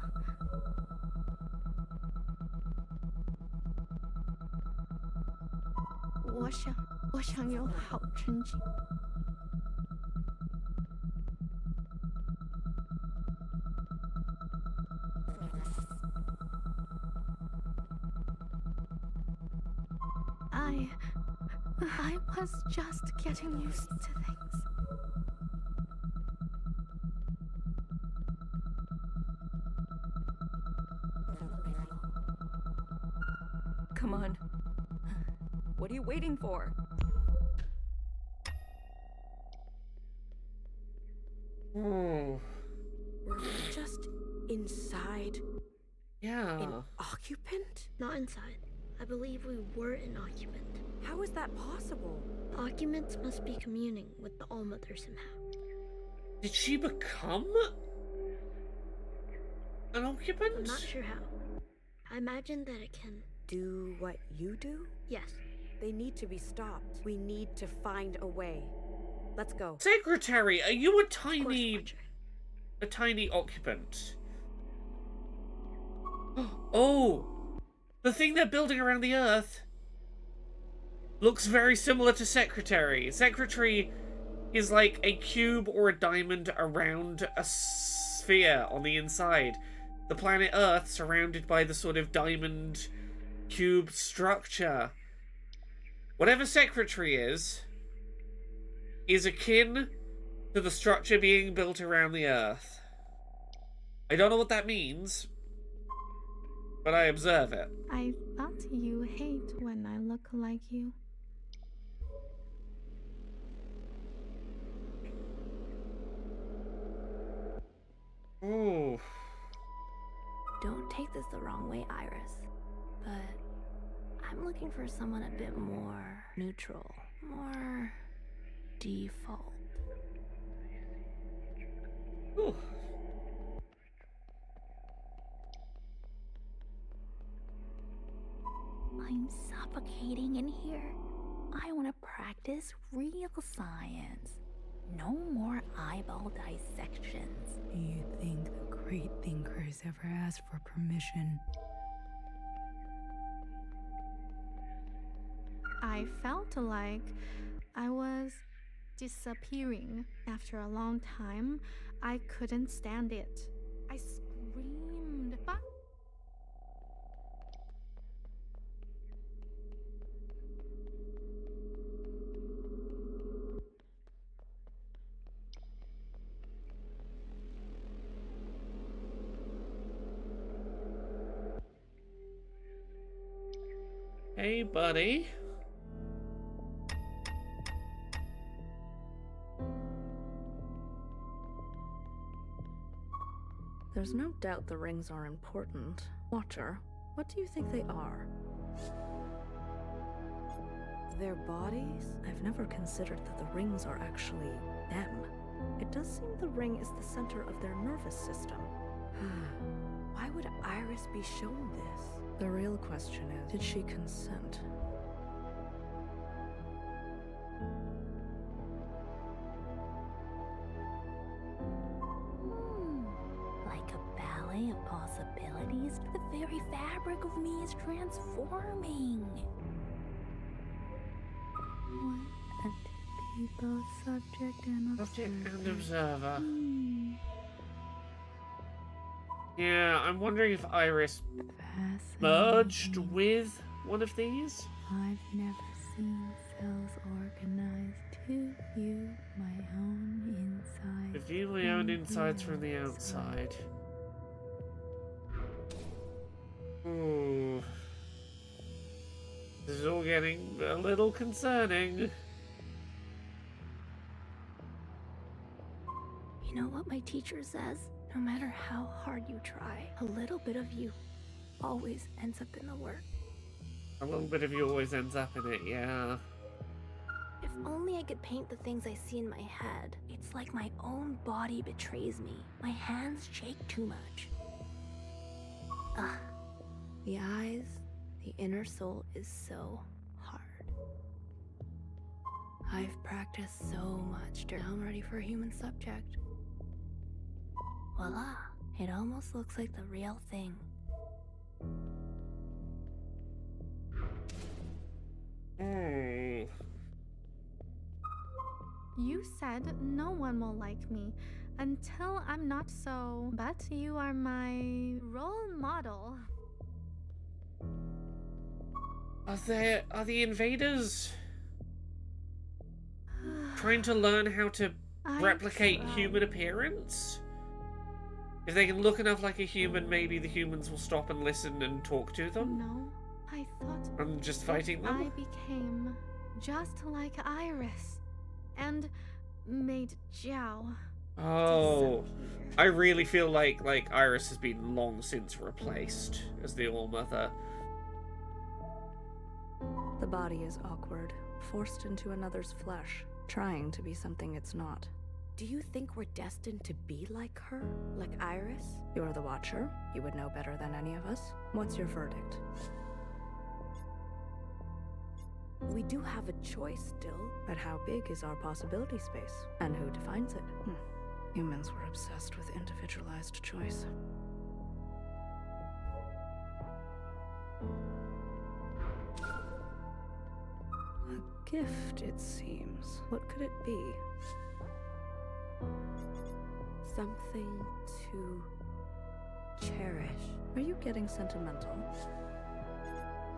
我想有好成绩。I was just getting used to things. Come on. What are you waiting for? Oh. Were we just inside Yeah. an occupant? Not inside. I believe we were an occupant. How is that possible? The occupants must be communing with the All-Mother somehow. Did she become an occupant? I'm not sure how. I imagine that it can... Do what you do? Yes. They need to be stopped. We need to find a way. Let's go. Secretary, are you a Of course, tiny occupant? Oh, the thing they're building around the Earth looks very similar to Secretary. Secretary is like a cube or a diamond around a sphere on the inside. The planet Earth surrounded by the sort of diamond cube structure. Whatever Secretary is akin to the structure being built around the Earth. I don't know what that means, but I observe it. I thought you hate when I look like you. Ooh. Don't take this the wrong way, Iris, but I'm looking for someone a bit more neutral, more default. Ooh. I'm suffocating in here. I want to practice real science. No more eyeball dissections. Do you think the great thinkers ever asked for permission? I felt like I was disappearing. After a long time, I couldn't stand it. I screamed, but Hey, buddy. There's no doubt the rings are important. Watcher, what do you think they are? Their bodies? I've never considered that the rings are actually them. It does seem the ring is the center of their nervous system. Why would Iris be shown this? The real question is, did she consent? Like a ballet of possibilities, the very fabric of me is transforming. want to be both subject and observer. Yeah, I'm wondering if Iris merged with one of these. I've never seen cells organized to view my own insides. To view my own insides from the outside. Ooh. This is all getting a little concerning. You know what my teacher says? No matter how hard you try, a little bit of you always ends up in the work. A little bit of you always ends up in it, yeah. If only I could paint the things I see in my head. It's like my own body betrays me. My hands shake too much. Ugh. The eyes, the inner soul is so hard. I've practiced so much. Now I'm ready for a human subject. Voila. It almost looks like the real thing. You said no one will like me until I'm not so, but you are my role model. Are the invaders trying to learn how to replicate human appearance? If they can look enough like a human, maybe the humans will stop and listen and talk to them? No, I thought I'm just fighting them? I became just like Iris and made Zhao Oh, disappear. I really feel like Iris has been long since replaced as the All-Mother. The body is awkward, forced into another's flesh, trying to be something it's not. Do you think we're destined to be like her? Like Iris? You're the Watcher. You would know better than any of us. What's your verdict? We do have a choice still. But how big is our possibility space? And who defines it? Humans were obsessed with individualized choice. A gift, it seems. What could it be? Something to cherish. Are you getting sentimental?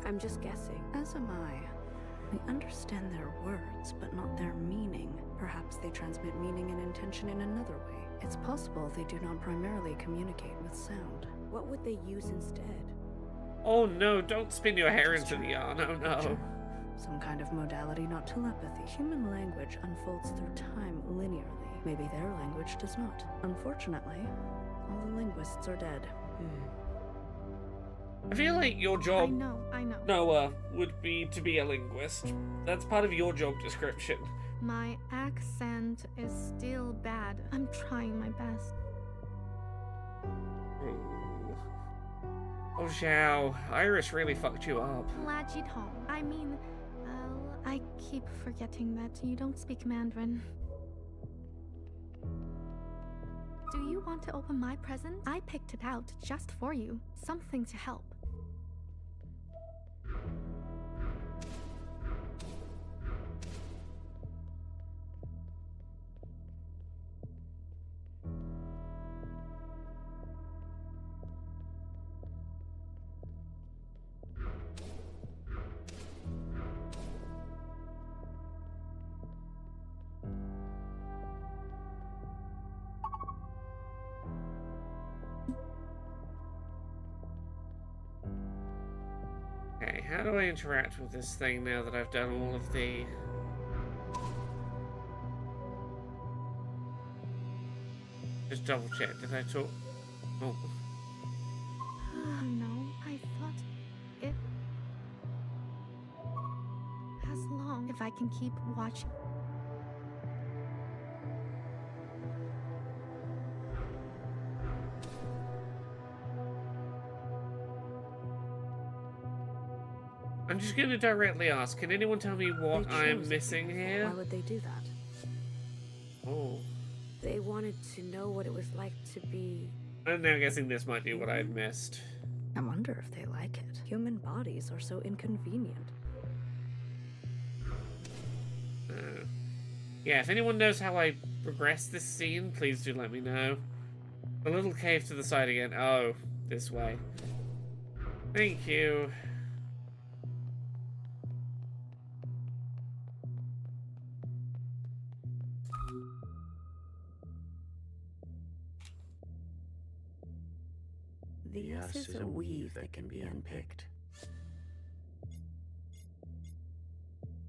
I'm just guessing. As am I. We understand their words, but not their meaning. Perhaps they transmit meaning and intention in another way. It's possible they do not primarily communicate with sound. What would they use instead? Oh no, don't spin your hair into the yarn, oh no. Sure. Some kind of modality, not telepathy. Human language unfolds through time linearly. Maybe their language does not. Unfortunately, all the linguists are dead. I feel like your job, I know. Noah, would be to be a linguist. That's part of your job description. My accent is still bad. I'm trying my best. Ooh. Oh, Zhao, Iris really fucked you up. Lajitong. I mean, I keep forgetting that you don't speak Mandarin. Do you want to open my present? I picked it out just for you. Something to help. Okay, how do I interact with this thing now that I've done all of the... Just double check, did I talk? Oh. No, I thought it... As long if I can keep watching... I'm just going to directly ask, can anyone tell me what I'm missing here? Why would they do that? Oh. They wanted to know what it was like to be... I'm now guessing this might be what I'd missed. I wonder if they like it. Human bodies are so inconvenient. Yeah, if anyone knows how I progress this scene, please do let me know. The little cave to the side again. Oh, this way. Thank you. The us is a weave that can be unpicked.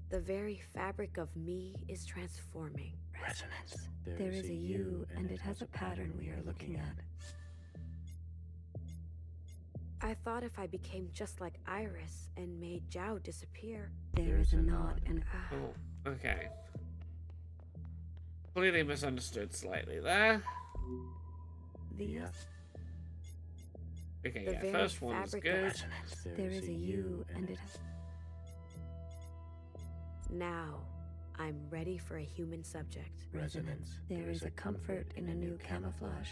The very fabric of me is transforming. Resonance. There is a you, and it has a pattern we are looking at. I thought if I became just like Iris and made Zhao disappear... There is a nod and Oh, okay. Clearly misunderstood slightly there. The us. Okay, The yeah, very first one's fabric good. Resonance. There is a you, and it has... Now, I'm ready for a human subject. Resonance. There is a comfort in a new camouflage.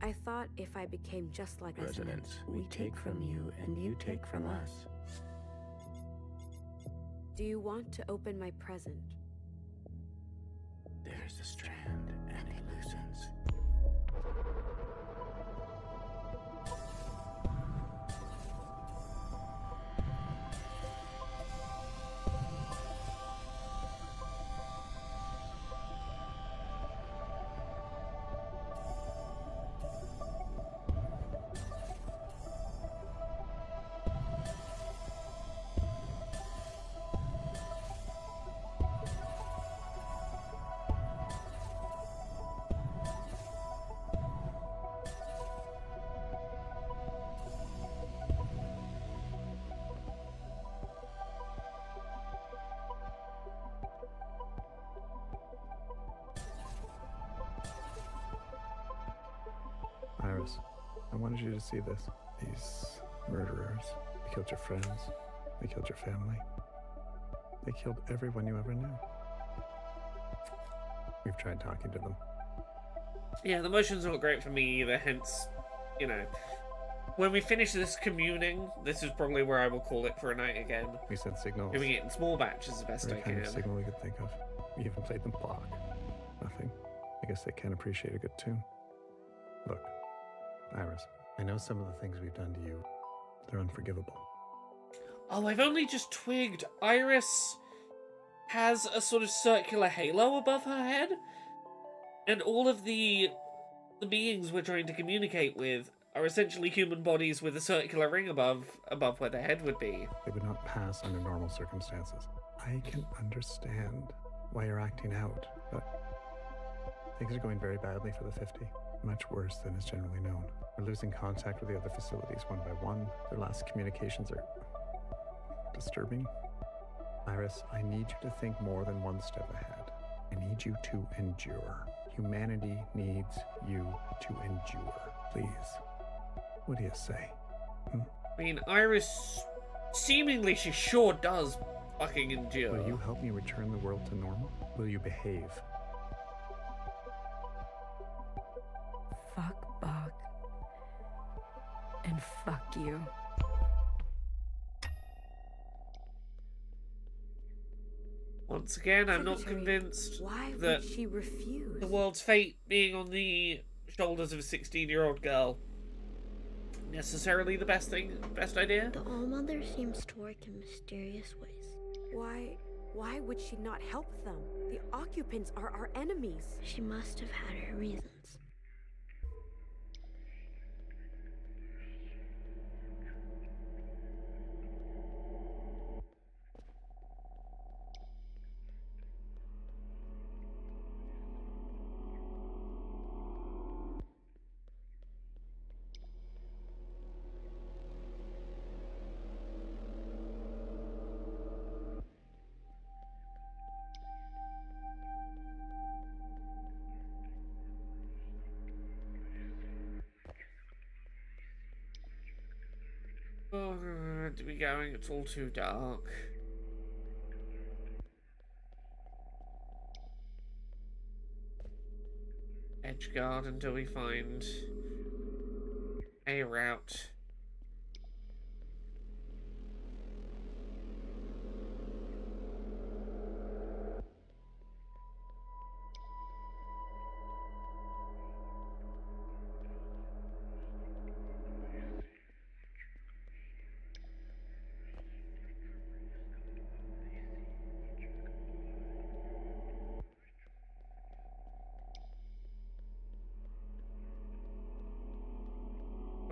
I thought if I became just like Resonance. We take from you, and you take from us. Do you want to open my present? There's a strand, and it loosens. I wanted you to see this. These murderers, they killed your friends, they killed your family, they killed everyone you ever knew. We've tried talking to them. Yeah, the motion's not great for me either, hence, you know, when we finish this communing, this is probably where I will call it for a night again. We sent signals. Doing it in small batches the best I Every kind can. of signal we could think of. We even played them Bach. Nothing. I guess they can't appreciate a good tune. Look, Iris, I know some of the things we've done to you, they're unforgivable. Oh, I've only just twigged. Iris has a sort of circular halo above her head, and all of the beings we're trying to communicate with are essentially human bodies with a circular ring above where their head would be. They would not pass under normal circumstances. I can understand why you're acting out, but things are going very badly for the 50. Much worse than is generally known. We're losing contact with the other facilities one by one. Their last communications are disturbing. Iris, I need you to think more than one step ahead. I need you to endure. Humanity needs you to endure. Please. What do you say? I mean, Iris, seemingly she sure does fucking endure. Will you help me return the world to normal? Will you behave? Fuck Bach. And fuck you. Once again, I'm not convinced Why that would she refuse? the world's fate being on the shoulders of a 16-year-old girl necessarily the best idea. The All-Mother seems to work in mysterious ways. Why would she not help them? The occupants are our enemies. She must have had her reasons. Oh, to be going, it's all too dark. Edgeguard until we find a route.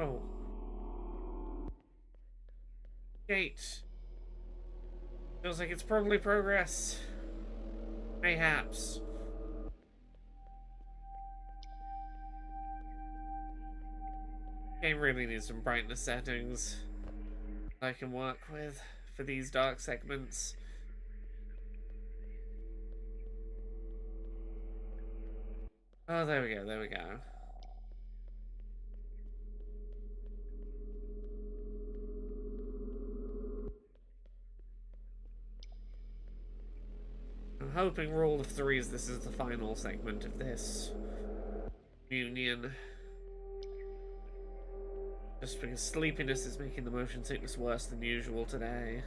Oh. Gate. Feels like it's probably progress. Mayhaps. Game really needs some brightness settings I can work with for these dark segments. Oh, there we go, there we go. I'm hoping rule of threes this is the final segment of this union. Just because sleepiness is making the motion sickness worse than usual today.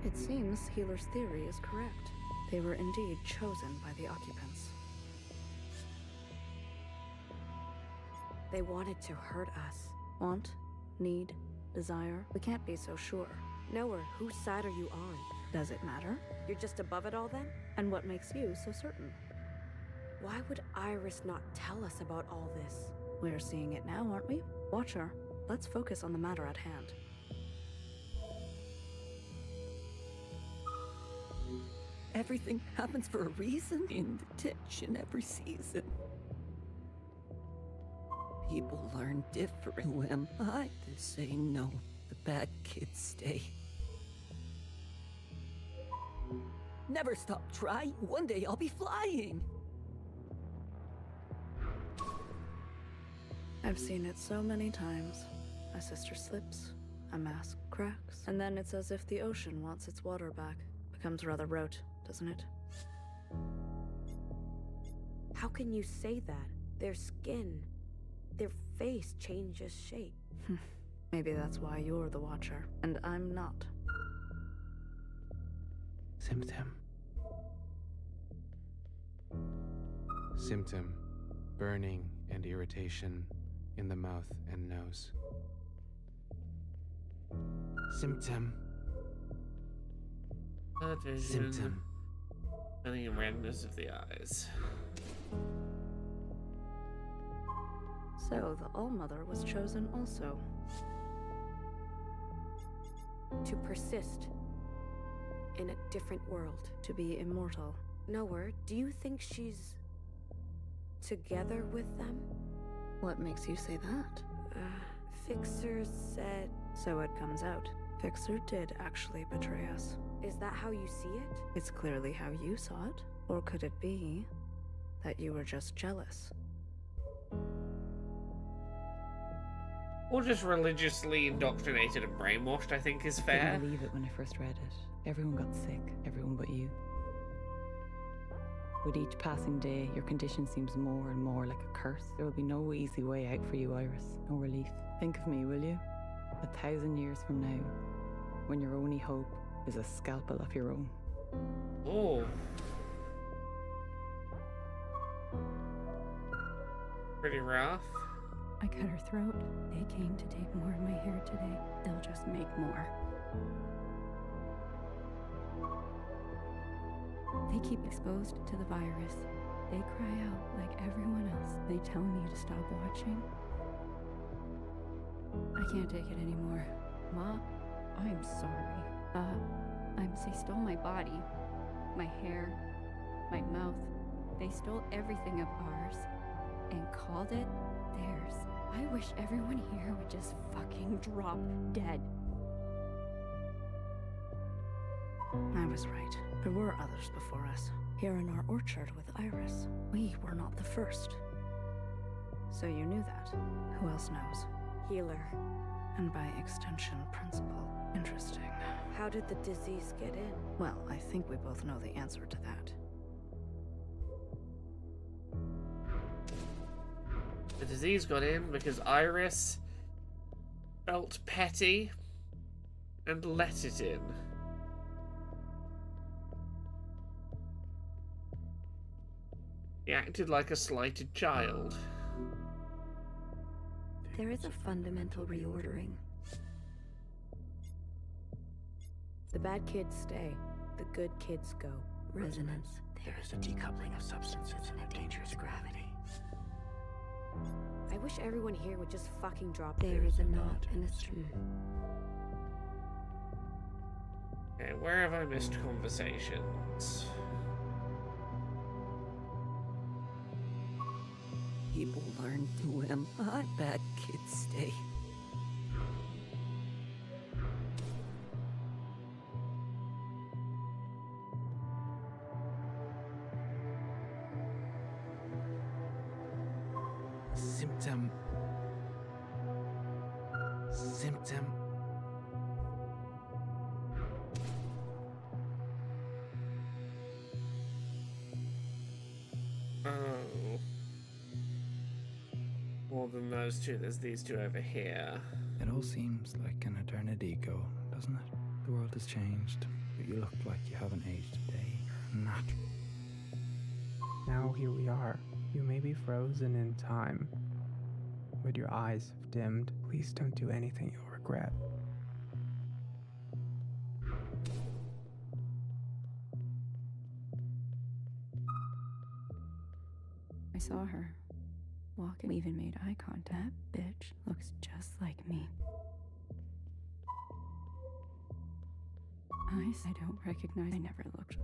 It seems Healer's theory is correct. They were indeed chosen by the occupants. They wanted to hurt us. Want? Need? Desire? We can't be so sure. Noah, whose side are you on? Does it matter? You're just above it all then? And what makes you so certain? Why would Iris not tell us about all this? We're seeing it now, aren't we? Watcher, let's focus on the matter at hand. Everything happens for a reason in the ditch in every season. People learn different. Who am I to say no? The bad kids stay. Never stop trying. One day I'll be flying. I've seen it so many times. A sister slips, a mask cracks, and then it's as if the ocean wants its water back. Becomes rather rote, doesn't it? How can you say that? Their skin, their face changes shape. Maybe that's why you're the Watcher, and I'm not. Symptom. Symptom. Burning and irritation in the mouth and nose. Symptom. Blood vision. Symptom. Burning and redness of the eyes. So the All-Mother was chosen also. To persist in a different world. To be immortal. Noah, do you think she's together with them? What makes you say that? Fixer said... So it comes out. Fixer did actually betray us. Is that how you see it? It's clearly how you saw it. Or could it be that you were just jealous? Or just religiously indoctrinated and brainwashed, I think is fair. I couldn't believe it when I first read it. Everyone got sick, everyone but you. With each passing day, your condition seems more and more like a curse. There will be no easy way out for you, Iris. No relief. Think of me, will you? 1,000 years from now, when your only hope is a scalpel of your own. Oh. Pretty rough. I cut her throat. They came to take more of my hair today. They'll just make more. They keep exposed to the virus. They cry out like everyone else. They tell me to stop watching. I can't take it anymore. Ma, I'm sorry. They stole my body, my hair, my mouth. They stole everything of ours and called it theirs. I wish everyone here would just fucking drop dead. I was right. There were others before us. Here in our orchard with Iris. We were not the first. So you knew that. Who else knows? Healer. And by extension, principal. Interesting. How did the disease get in? Well, I think we both know the answer to that. The disease got in because Iris felt petty and let it in. He acted like a slighted child. There is a fundamental reordering. The bad kids stay, the good kids go. Resonance. There is a decoupling of substances and a dangerous gravity. I wish everyone here would just fucking drop There is a knot and a string. Okay, where have I missed conversations? People learn who am I? Bad kids stay. Symptom. Symptom. Oh. More than those two, there's these two over here. It all seems like an eternity ago, doesn't it? The world has changed, but you look like you haven't aged a day. You're not. Now here we are. You may be frozen in time, but your eyes have dimmed. Please don't do anything you'll regret. saw her walking. We even made eye contact. That bitch looks just like me. Eyes I don't recognize. I never looked.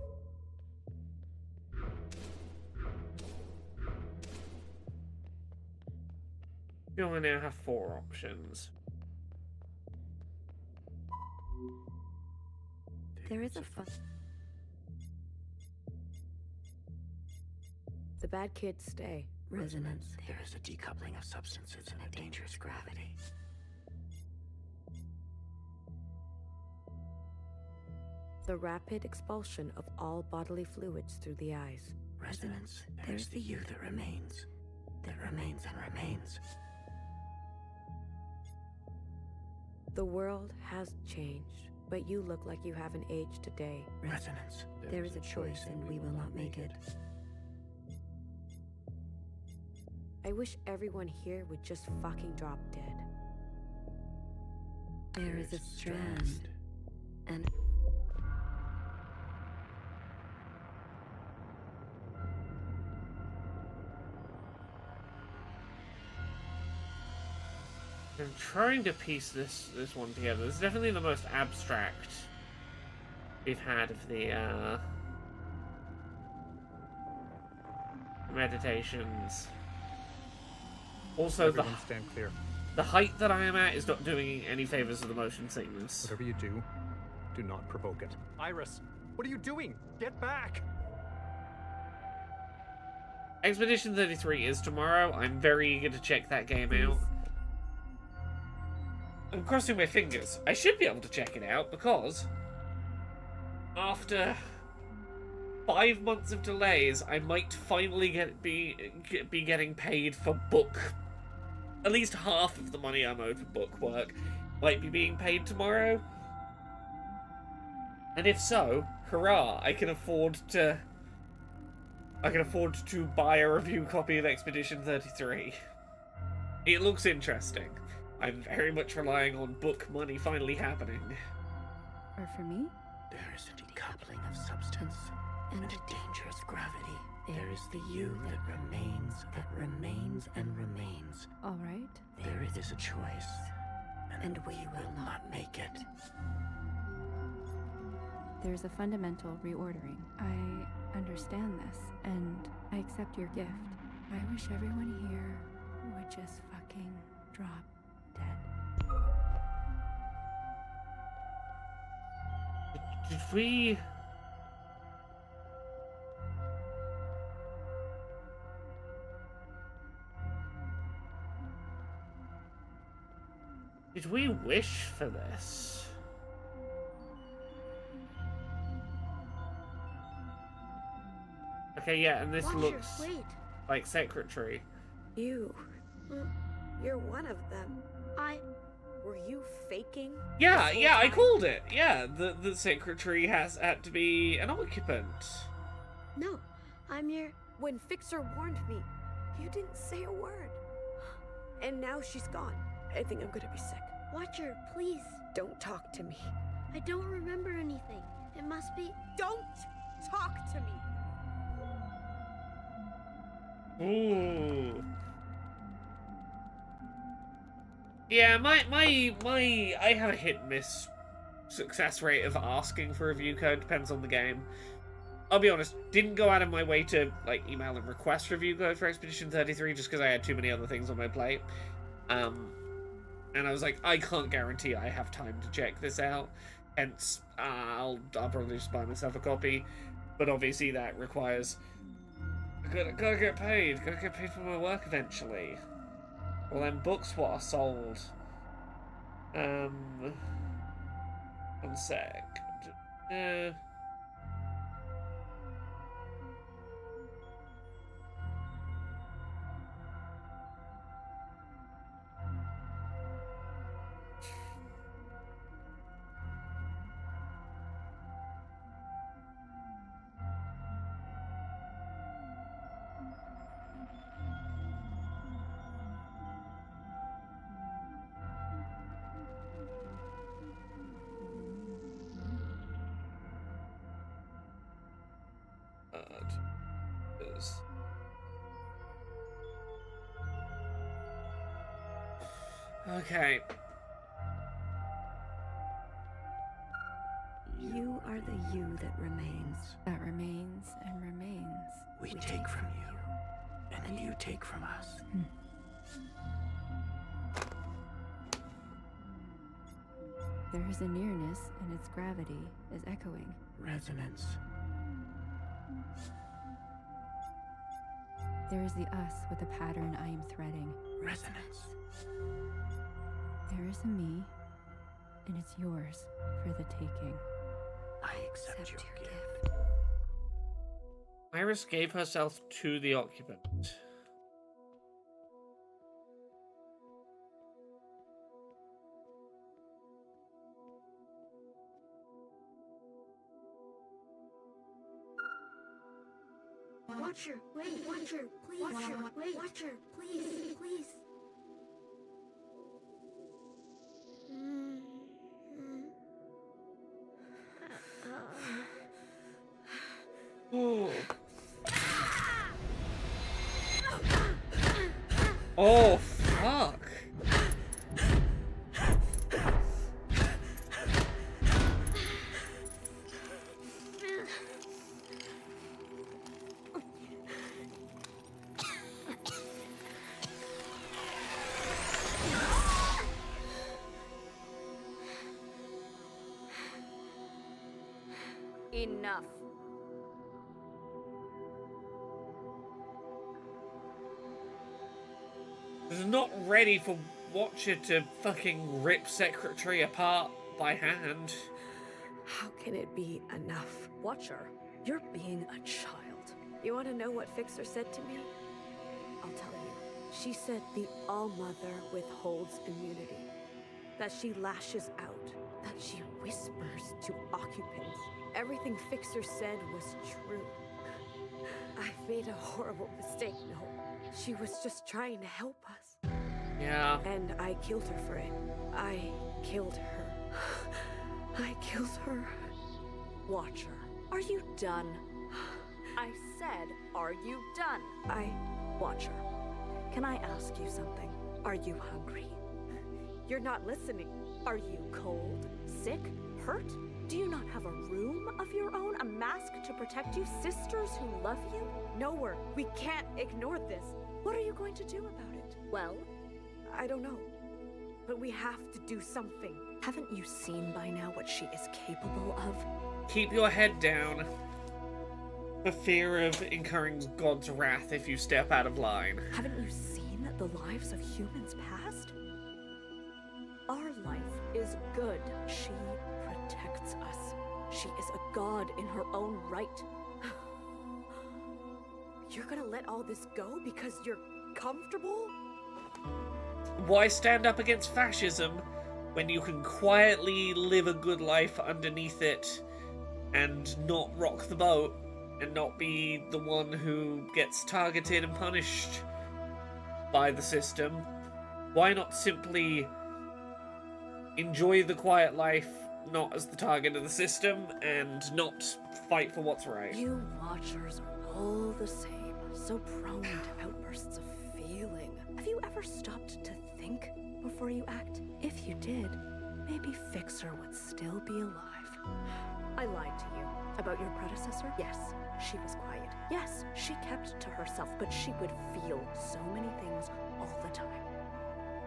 You only now have 4 options. There is a fun. The bad kids stay. Resonance. There is a decoupling of substances and a dangerous gravity. The rapid expulsion of all bodily fluids through the eyes. Resonance. There's the you that remains and remains. The world has changed, but you look like you haven't aged a day. Resonance. There is a choice and we will not make it. I wish everyone here would just fucking drop dead. There is a strand. And I'm trying to piece this one together. This is definitely the most abstract we've had of the meditations. Also, Everyone stand clear. The height that I am at is not doing any favors to the motion sickness. Whatever you do, do not provoke it. Iris, what are you doing? Get back! Expedition 33 is tomorrow. I'm very eager to check that game out. I'm crossing my fingers. I should be able to check it out because after 5 months of delays, I might finally be getting paid for book. At least half of the money I'm owed for book work might be being paid tomorrow. And if so, hurrah! I can afford to buy a review copy of Expedition 33. It looks interesting. I'm very much relying on book money finally happening. Or for me? There is a decoupling of substance and a dangerous gravity. There is the you that remains and remains. All right. There is a choice, and we will not make it. There's a fundamental reordering. I understand this, and I accept your gift. I wish everyone here would just fucking drop dead. Did we... Did we wish for this? Okay, yeah, and this Watcher, looks wait. like secretary. You're one of them. Were you faking? Yeah, this whole yeah, I time? called it. Yeah, the secretary has had to be an occupant. No, I'm your... When Fixer warned me, you didn't say a word. And now she's gone. I think I'm gonna be sick. Watcher, please. Don't talk to me. I don't remember anything. It must be... Don't talk to me! Ooh. Yeah, I have a hit and miss success rate of asking for review code, depends on the game. I'll be honest, didn't go out of my way to like email and request review code for Expedition 33 just because I had too many other things on my plate. And I was like, I can't guarantee I have time to check this out. Hence, I'll probably just buy myself a copy. But obviously that requires... Gotta get paid. Gotta get paid for my work eventually. Well, then books what are sold. One sec. Okay. You are the you that remains. That remains and remains. We take from you, and you take from us. There is a nearness, and its gravity is echoing. Resonance. There is the us with a pattern I am threading. Resonance. There is a me, and it's yours for the taking. I accept your gift. Iris gave herself to the occupant. Watcher, wait, Watcher, please. Watcher, wait, Watcher, please, please. Oh. Oh, fuck. Enough. This is not ready for Watcher to fucking rip Secretary apart by hand. How can it be enough? Watcher, you're being a child. You want to know what Fixer said to me? I'll tell you. She said the All-Mother withholds immunity. That she lashes out. That she whispers to occupants. Everything Fixer said was true. I made a horrible mistake, no. She was just trying to help us. Yeah. And I killed her for it. I killed her. I killed her. Watcher, are you done? I said, are you done? Watcher, can I ask you something? Are you hungry? You're not listening. Are you cold, sick, hurt? Do you not have a room of your own? A mask to protect you? Sisters who love you? Nowhere. We can't ignore this. What are you going to do about it? Well, I don't know. But we have to do something. Haven't you seen by now what she is capable of? Keep your head down. For fear of incurring God's wrath if you step out of line. Haven't you seen the lives of humans past? Our life is good. She protects us. She is a god in her own right. You're gonna let all this go because you're comfortable? Why stand up against fascism when you can quietly live a good life underneath it and not rock the boat and not be the one who gets targeted and punished by the system? Why not simply enjoy the quiet life, not as the target of the system, and not fight for what's right? You Watchers are all the same, so prone to outbursts of feeling. Have you ever stopped to think before you act? If you did, maybe Fixer would still be alive. I lied to you about your predecessor. Yes, she was quiet. Yes, she kept to herself, but she would feel so many things all the time.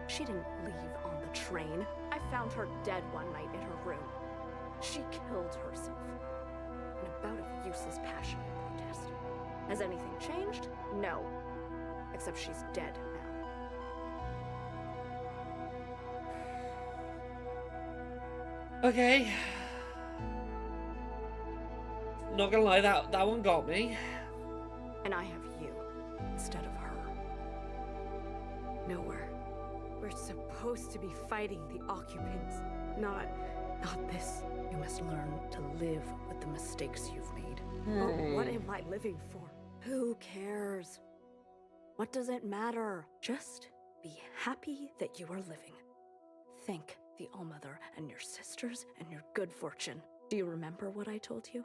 She didn't leave on the train. I found her dead one night in her room. She killed herself in a bout of useless passion and protest. Has anything changed? No. Except she's dead now. Okay. Not gonna lie, that one got me. And I have you instead of her. Nowhere. We're supposed to be fighting the occupants, not this. You must learn to live with the mistakes you've made. But what am I living for? Who cares? What does it matter? Just be happy that you are living. Thank the All-Mother and your sisters and your good fortune. Do you remember what I told you?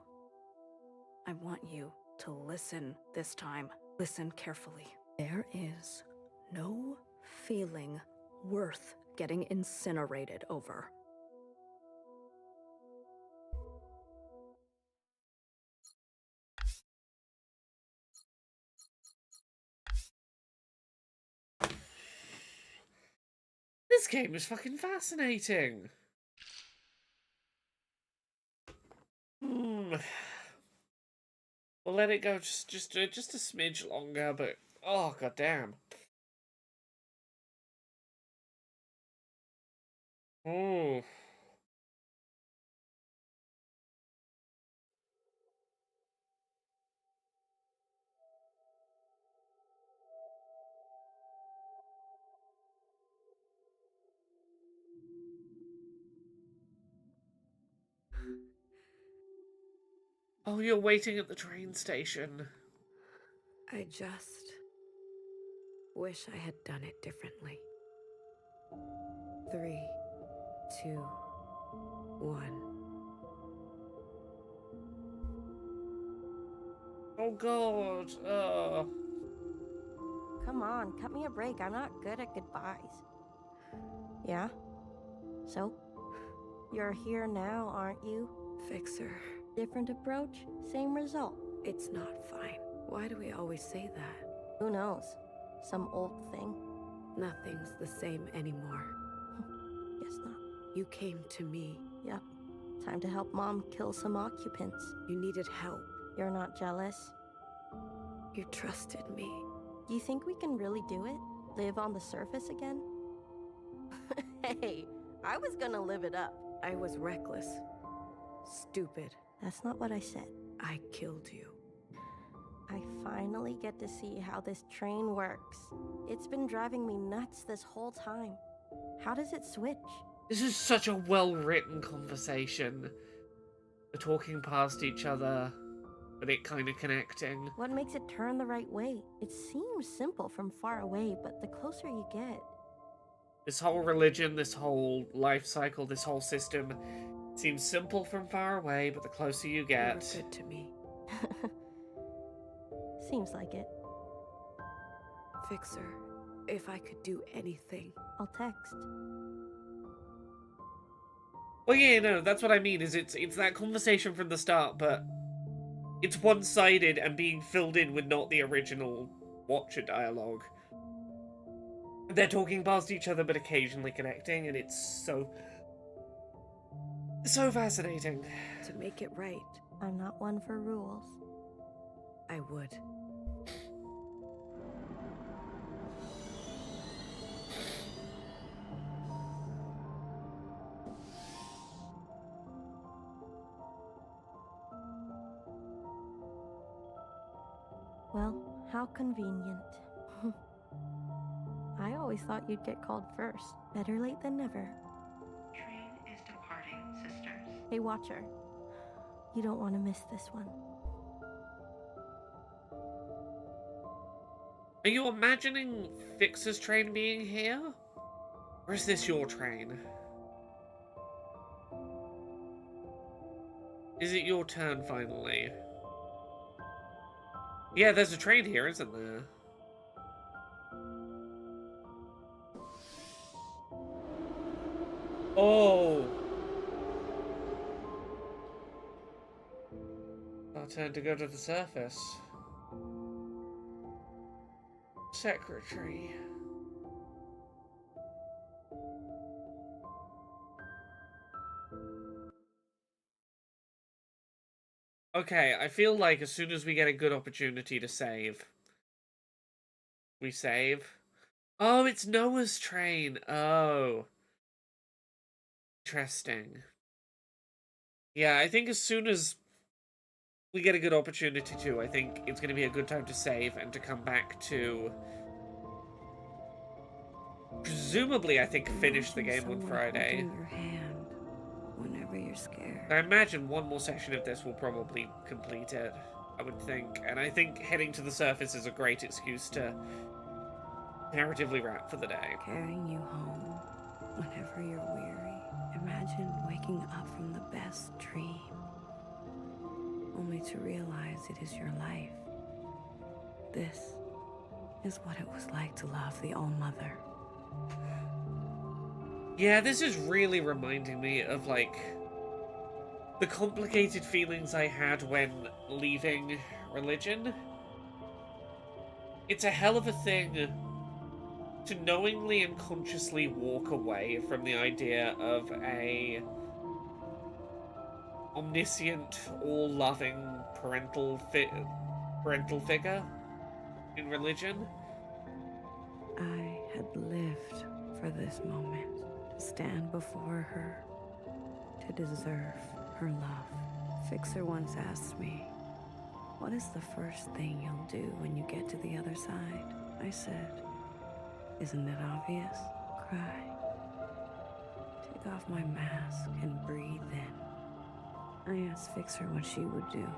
I want you to listen this time. Listen carefully. There is no feeling worth getting incinerated over. This game is fucking fascinating. We'll let it go just a smidge longer, but oh goddamn. Oh. Oh, you're waiting at the train station. I just wish I had done it differently. 3, 2, 1. Oh god. Come on, cut me a break. I'm not good at goodbyes. Yeah? So? You're here now, aren't you? Fixer. Different approach, same result. It's not fine. Why do we always say that? Who knows? Some old thing. Nothing's the same anymore. Guess not. You came to me. Yep. Time to help Mom kill some occupants. You needed help. You're not jealous? You trusted me. Do you think we can really do it? Live on the surface again? Hey, I was gonna live it up. I was reckless. Stupid. That's not what I said. I killed you. I finally get to see how this train works. It's been driving me nuts this whole time. How does it switch? This is such a well-written conversation. They're talking past each other, but it kind of connecting. What makes it turn the right way? It seems simple from far away, but the closer you get... This whole religion, this whole life cycle, this whole system seems simple from far away, but the closer you get... You were good to me. Seems like it. Fixer, if I could do anything... I'll text. Well, yeah, no, that's what I mean, is it's that conversation from the start, but it's one-sided and being filled in with not the original Watcher dialogue. They're talking past each other, but occasionally connecting, and it's so fascinating. To make it right, I'm not one for rules. I would. Well, how convenient. I always thought you'd get called first. Better late than never. Train is departing, sisters. Hey, Watcher. You don't want to miss this one. Are you imagining Fixer's train being here? Or is this your train? Is it your turn finally? Yeah, there's a train here, isn't there? Oh! Our turn to go to the surface. Secretary. Okay, I feel like as soon as we get a good opportunity to save, we save. Oh, it's Noah's train. Oh. Interesting. Yeah, I think as soon as we get a good opportunity to, I think it's going to be a good time to save and to come back to... Presumably, I think, finish the game on Friday. Your hand whenever you're scared. I imagine one more session of this will probably complete it, I would think. And I think heading to the surface is a great excuse to narratively wrap for the day. Carrying you home whenever you're weary. Imagine waking up from the best dream, only to realize it is your life. This is what it was like to love the All-Mother. Yeah, this is really reminding me of, like, the complicated feelings I had when leaving religion. It's a hell of a thing to knowingly and consciously walk away from the idea of a omniscient, all-loving parental figure in religion. I had lived for this moment, to stand before her, to deserve her love. Fixer once asked me, "What is the first thing you'll do when you get to the other side?" I said, "Isn't it obvious? Cry. Take off my mask and breathe in." I asked Fixer what she would do.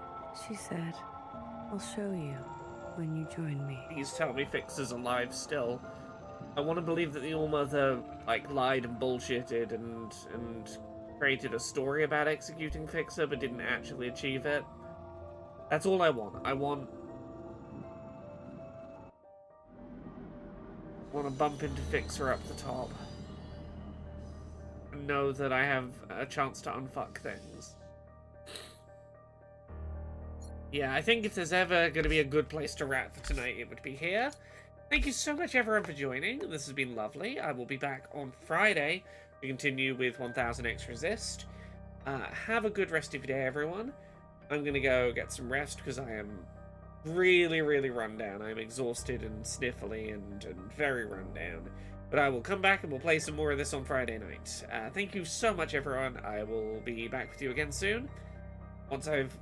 She said, "I'll show you when you join me." Please tell me Fixer's alive still. I want to believe that the All-Mother, like, lied and bullshitted and created a story about executing Fixer, but didn't actually achieve it. That's all I want. I want to bump into Fixer up the top. And know that I have a chance to unfuck things. Yeah, I think if there's ever going to be a good place to wrap for tonight, it would be here. Thank you so much, everyone, for joining. This has been lovely. I will be back on Friday to continue with 1000xRESIST. Have a good rest of your day, everyone. I'm going to go get some rest because I am really, really run down. I'm exhausted and sniffly and very run down. But I will come back and we'll play some more of this on Friday night. Thank you so much, everyone. I will be back with you again soon. Once I've